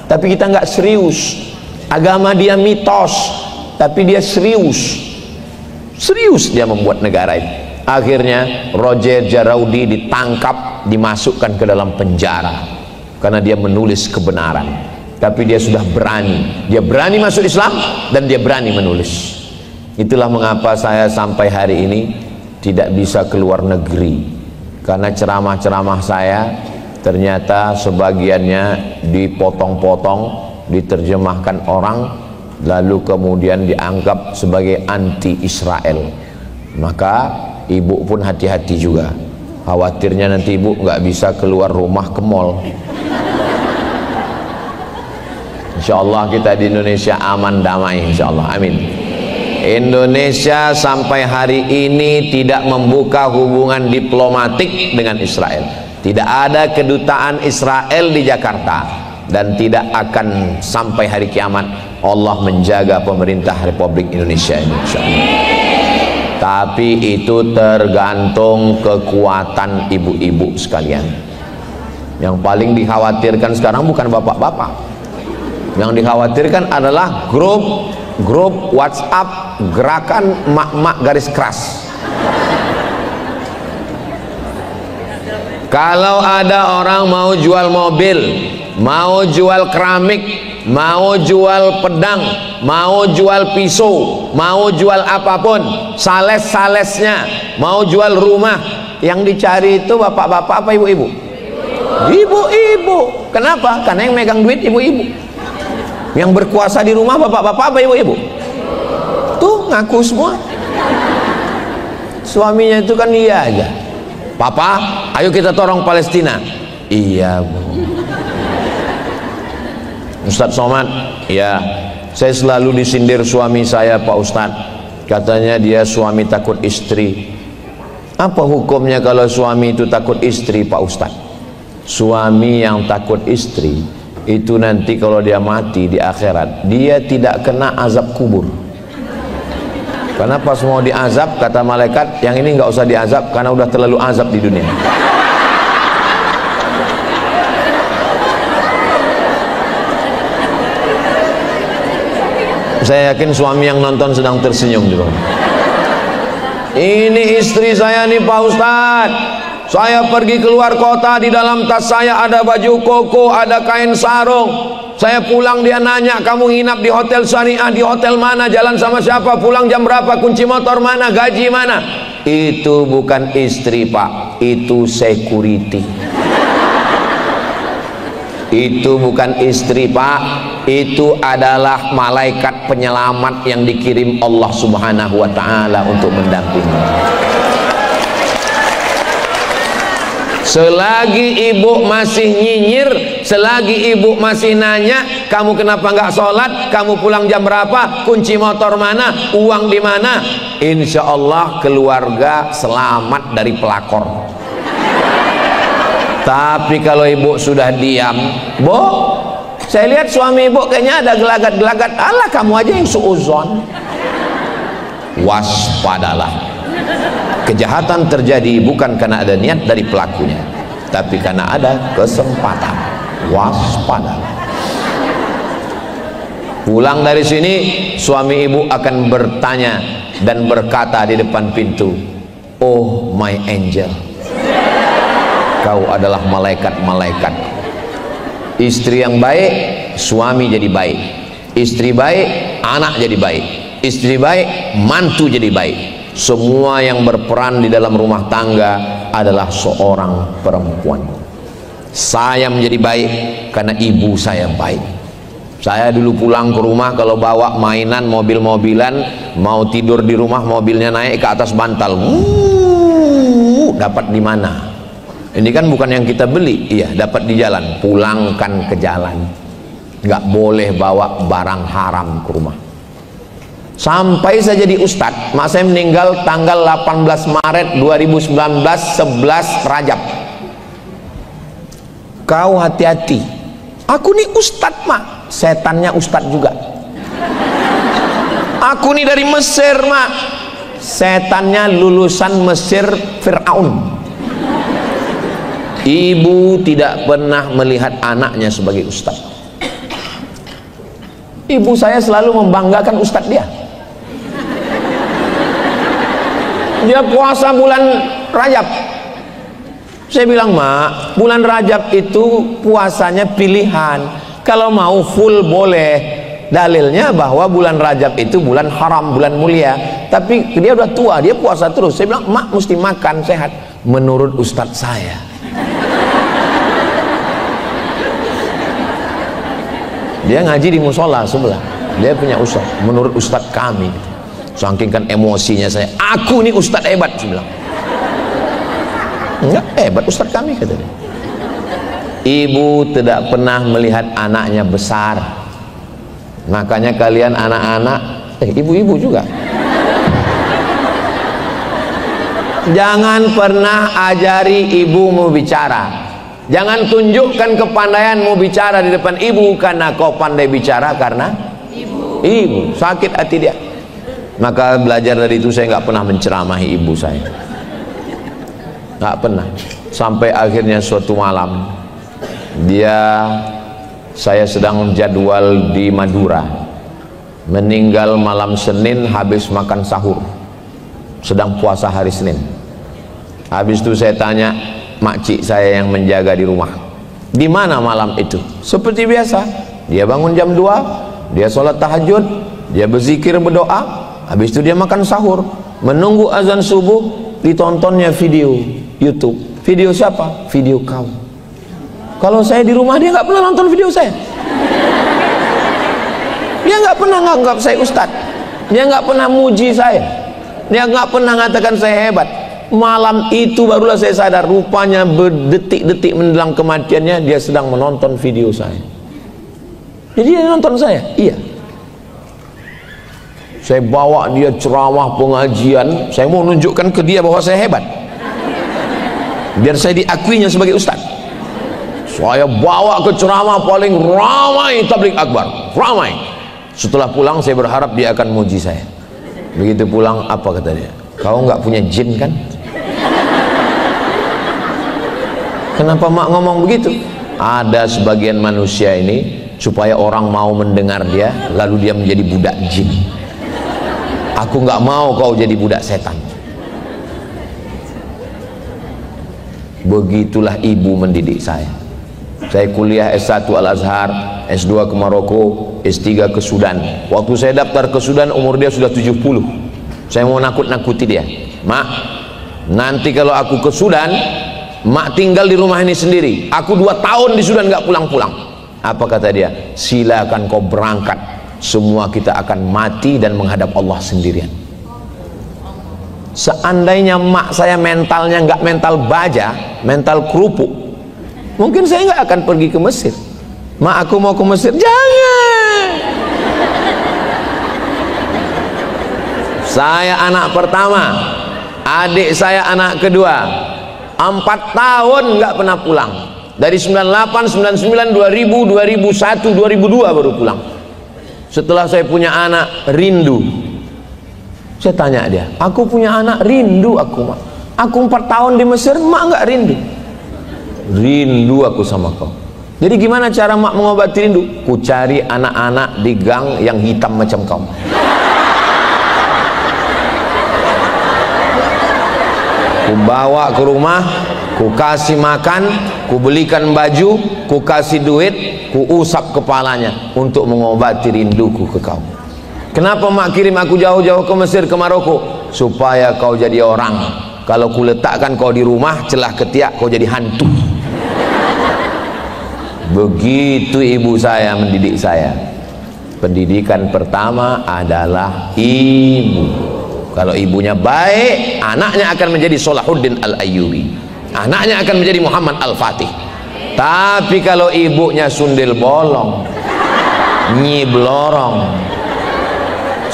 tapi kita nggak serius. Agama dia mitos, tapi dia serius. Serius dia membuat negara ini. Akhirnya Roger Garaudi ditangkap, dimasukkan ke dalam penjara. karena dia menulis kebenaran, tapi dia sudah berani, dia berani masuk Islam dan dia berani menulis. Itulah mengapa saya sampai hari ini tidak bisa keluar negeri, karena ceramah-ceramah saya ternyata sebagiannya dipotong-potong, diterjemahkan orang, lalu kemudian dianggap sebagai anti-Israel. Maka ibu pun hati-hati juga, khawatirnya nanti ibu nggak bisa keluar rumah ke mall. Insya Allah kita di Indonesia aman damai, insya Allah, amin. Indonesia sampai hari ini tidak membuka hubungan diplomatik dengan Israel. Tidak ada kedutaan Israel di Jakarta, dan tidak akan sampai hari kiamat Allah menjaga pemerintah Republik Indonesia ini, insyaallah. Tapi itu tergantung kekuatan ibu-ibu sekalian. Yang paling dikhawatirkan sekarang bukan bapak-bapak, yang dikhawatirkan adalah grup WhatsApp gerakan mak-mak garis keras. Kalau ada orang mau jual mobil, mau jual keramik, mau jual pedang, mau jual pisau, mau jual apapun, sales-salesnya, mau jual rumah, yang dicari itu bapak-bapak apa ibu-ibu? Ibu-ibu. Kenapa? Karena yang megang duit ibu-ibu. Yang berkuasa di rumah bapak-bapak apa ibu-ibu? Tuh ngaku semua. Suaminya itu kan iya aja. Papa, ayo kita tolong Palestina. Iya, Bu. Ustadz Somad, ya, saya selalu disindir suami saya, Pak Ustadz. Katanya dia suami takut istri. Apa hukumnya kalau suami itu takut istri, Pak Ustadz? Suami yang takut istri itu nanti kalau dia mati di akhirat, dia tidak kena azab kubur. Karena pas mau diazab, kata malaikat, yang ini nggak usah diazab karena udah terlalu azab di dunia. Saya yakin suami yang nonton sedang tersenyum di rumah. Ini istri saya nih Pak Ustadz, saya pergi keluar kota, di dalam tas saya ada baju koko, ada kain sarung. Saya pulang dia nanya, kamu nginap di hotel syariah, di hotel mana, jalan sama siapa, pulang jam berapa, kunci motor mana, gaji mana. Itu bukan istri Pak, itu security. Itu bukan istri Pak, itu adalah malaikat penyelamat yang dikirim Allah Subhanahu wa ta'ala untuk mendampingi. Selagi ibu masih nyinyir, selagi ibu masih nanya, kamu kenapa nggak sholat, kamu pulang jam berapa, kunci motor mana, uang di mana, insya Allah keluarga selamat dari pelakor. Tapi kalau ibu sudah diam, Bu, saya lihat suami ibu kayaknya ada gelagat-gelagat, alah kamu aja yang suuzon. Waspadalah. Kejahatan terjadi bukan karena ada niat dari pelakunya, tapi karena ada kesempatan. Waspadalah. Pulang dari sini, suami ibu akan bertanya dan berkata di depan pintu, "Oh my angel, kau adalah malaikat-malaikat." Istri yang baik, suami jadi baik. Istri baik, anak jadi baik. Istri baik, mantu jadi baik. Semua yang berperan di dalam rumah tangga adalah seorang perempuan. Saya menjadi baik karena ibu saya baik. Saya dulu pulang ke rumah, kalau bawa mainan mobil-mobilan, mau tidur di rumah mobilnya naik ke atas bantal. Dapat di mana? Ini kan bukan yang kita beli, iya dapat di jalan. Pulangkan ke jalan. Nggak boleh bawa barang haram ke rumah. Sampai saya jadi ustadz, mak saya meninggal tanggal 18 Maret 2019, 11 Rajab. Kau hati-hati, aku nih ustadz mak, setannya ustadz juga. Aku nih dari Mesir mak, setannya lulusan Mesir Fir'aun. Ibu tidak pernah melihat anaknya sebagai ustadz. Ibu saya selalu membanggakan ustadz dia. Dia puasa bulan Rajab, Saya bilang, Mak, bulan Rajab itu puasanya pilihan, kalau mau full boleh. Dalilnya bahwa bulan Rajab itu bulan haram, bulan mulia. Tapi dia udah tua, dia puasa terus. Saya bilang, Mak mesti makan sehat. Menurut ustadz saya. Dia ngaji di musola sebelah. Dia punya ustadz. Menurut ustadz kami. Saking kan emosinya saya. Aku ini ustadz hebat, saya bilang. Enggak hebat ustadz kami, kata dia. Ibu tidak pernah melihat anaknya besar. Makanya kalian anak-anak, ibu-ibu juga, jangan pernah ajari ibu mau bicara. Jangan tunjukkan kepandaian mau bicara di depan ibu, karena kau pandai bicara karena ibu. Sakit hati dia. Maka belajar dari itu, saya nggak pernah menceramahi ibu saya, nggak pernah. Sampai akhirnya suatu malam saya sedang jadwal di Madura, meninggal malam Senin habis makan sahur, sedang puasa hari Senin. Habis itu saya tanya makcik saya yang menjaga di rumah, di mana malam itu? Seperti biasa, dia bangun jam 2, dia sholat tahajud, dia berzikir, berdoa, habis itu dia makan sahur, menunggu azan subuh, ditontonnya video YouTube. Video siapa? Video kau. Kalau saya di rumah, dia nggak pernah nonton video saya. Dia nggak pernah nganggap saya ustadz. Dia nggak pernah muji saya. Dia nggak pernah mengatakan saya hebat. Malam itu barulah saya sadar, rupanya berdetik-detik menjelang kematiannya dia sedang menonton video saya. Jadi dia nonton saya? Iya. Saya bawa dia ceramah pengajian, saya mau menunjukkan ke dia bahwa saya hebat, biar saya diakuinya sebagai ustadz. Saya bawa ke ceramah paling ramai tabligh akbar, ramai. Setelah pulang saya berharap dia akan muji saya. Begitu pulang, apa kata dia? Kau nggak punya jin kan? Kenapa mak ngomong begitu? Ada sebagian manusia ini supaya orang mau mendengar dia, lalu dia menjadi budak jin. Aku nggak mau kau jadi budak setan. Begitulah ibu mendidik saya. Saya kuliah S1 Al-Azhar, S2 ke Maroko, S3 ke Sudan. Waktu saya daftar ke Sudan, umur dia sudah 70. Saya mau nakut-nakuti dia. Mak, nanti kalau aku ke Sudan, mak tinggal di rumah ini sendiri. Aku 2 tahun di Sudan nggak pulang-pulang. Apa kata dia? Silakan kau berangkat. Semua kita akan mati dan menghadap Allah sendirian. Seandainya mak saya mentalnya nggak mental baja, mental kerupuk, mungkin saya nggak akan pergi ke Mesir. Mak, aku mau ke Mesir. Jangan. Saya anak pertama, adik saya anak kedua. 4 tahun nggak pernah pulang. Dari 98, 99, 2000, 2001, 2002 baru pulang. Setelah saya punya anak, rindu. Saya tanya dia, aku punya anak, rindu aku mak. Aku 4 tahun di Mesir, mak nggak rindu? Rindu aku sama kau. Jadi gimana cara mak mengobati rindu? Ku cari anak-anak di gang yang hitam macam kau. Ku bawa ke rumah, ku kasih makan, ku belikan baju, ku kasih duit, ku usap kepalanya untuk mengobati rinduku ke kau. Kenapa mak kirim aku jauh-jauh ke Mesir, ke Maroko? Supaya kau jadi orang. Kalau ku letakkan kau di rumah, celah ketiak kau jadi hantu. Begitu ibu saya mendidik saya. Pendidikan pertama adalah ibu. Kalau ibunya baik, anaknya akan menjadi Salahuddin Al-Ayyubi, anaknya akan menjadi Muhammad Al-Fatih. Tapi kalau ibunya sundel bolong, nyi blorong,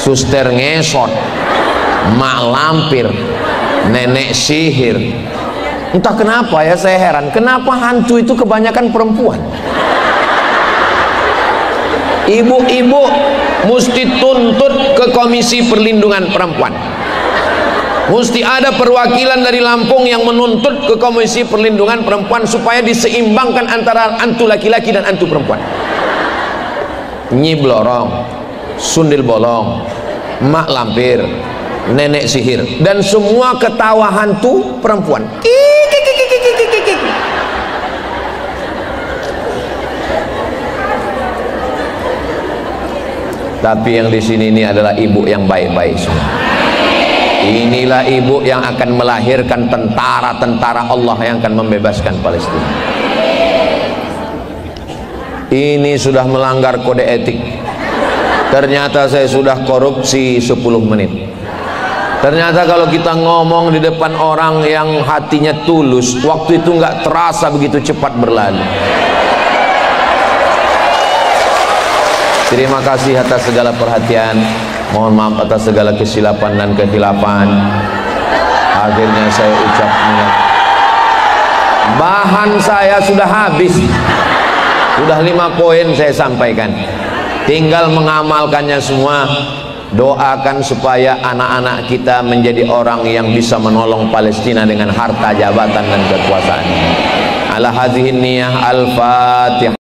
suster ngesot, mak lampir, nenek sihir, entah kenapa ya saya heran, kenapa hantu itu kebanyakan perempuan. Ibu-ibu mesti tuntut ke Komisi Perlindungan Perempuan. Mesti ada perwakilan dari Lampung yang menuntut ke Komisi Perlindungan Perempuan supaya diseimbangkan antara antu laki-laki dan antu perempuan. Nyi blorong, sundil bolong, mak lampir, nenek sihir, dan semua ketawa hantu perempuan. Tapi yang di sini ini adalah ibu yang baik-baik semua. Inilah ibu yang akan melahirkan tentara-tentara Allah yang akan membebaskan Palestina. Ini sudah melanggar kode etik. Ternyata saya sudah korupsi 10 menit. Ternyata kalau kita ngomong di depan orang yang hatinya tulus, waktu itu nggak terasa begitu cepat berlalu. Terima kasih atas segala perhatian. Mohon maaf atas segala kesilapan dan kehilafan. Akhirnya saya ucapkan, bahan saya sudah habis. Sudah 5 poin saya sampaikan. Tinggal mengamalkannya semua. Doakan supaya anak-anak kita menjadi orang yang bisa menolong Palestina dengan harta, jabatan dan kekuasaan. Ala hadhihi niyah, al-Fatihah.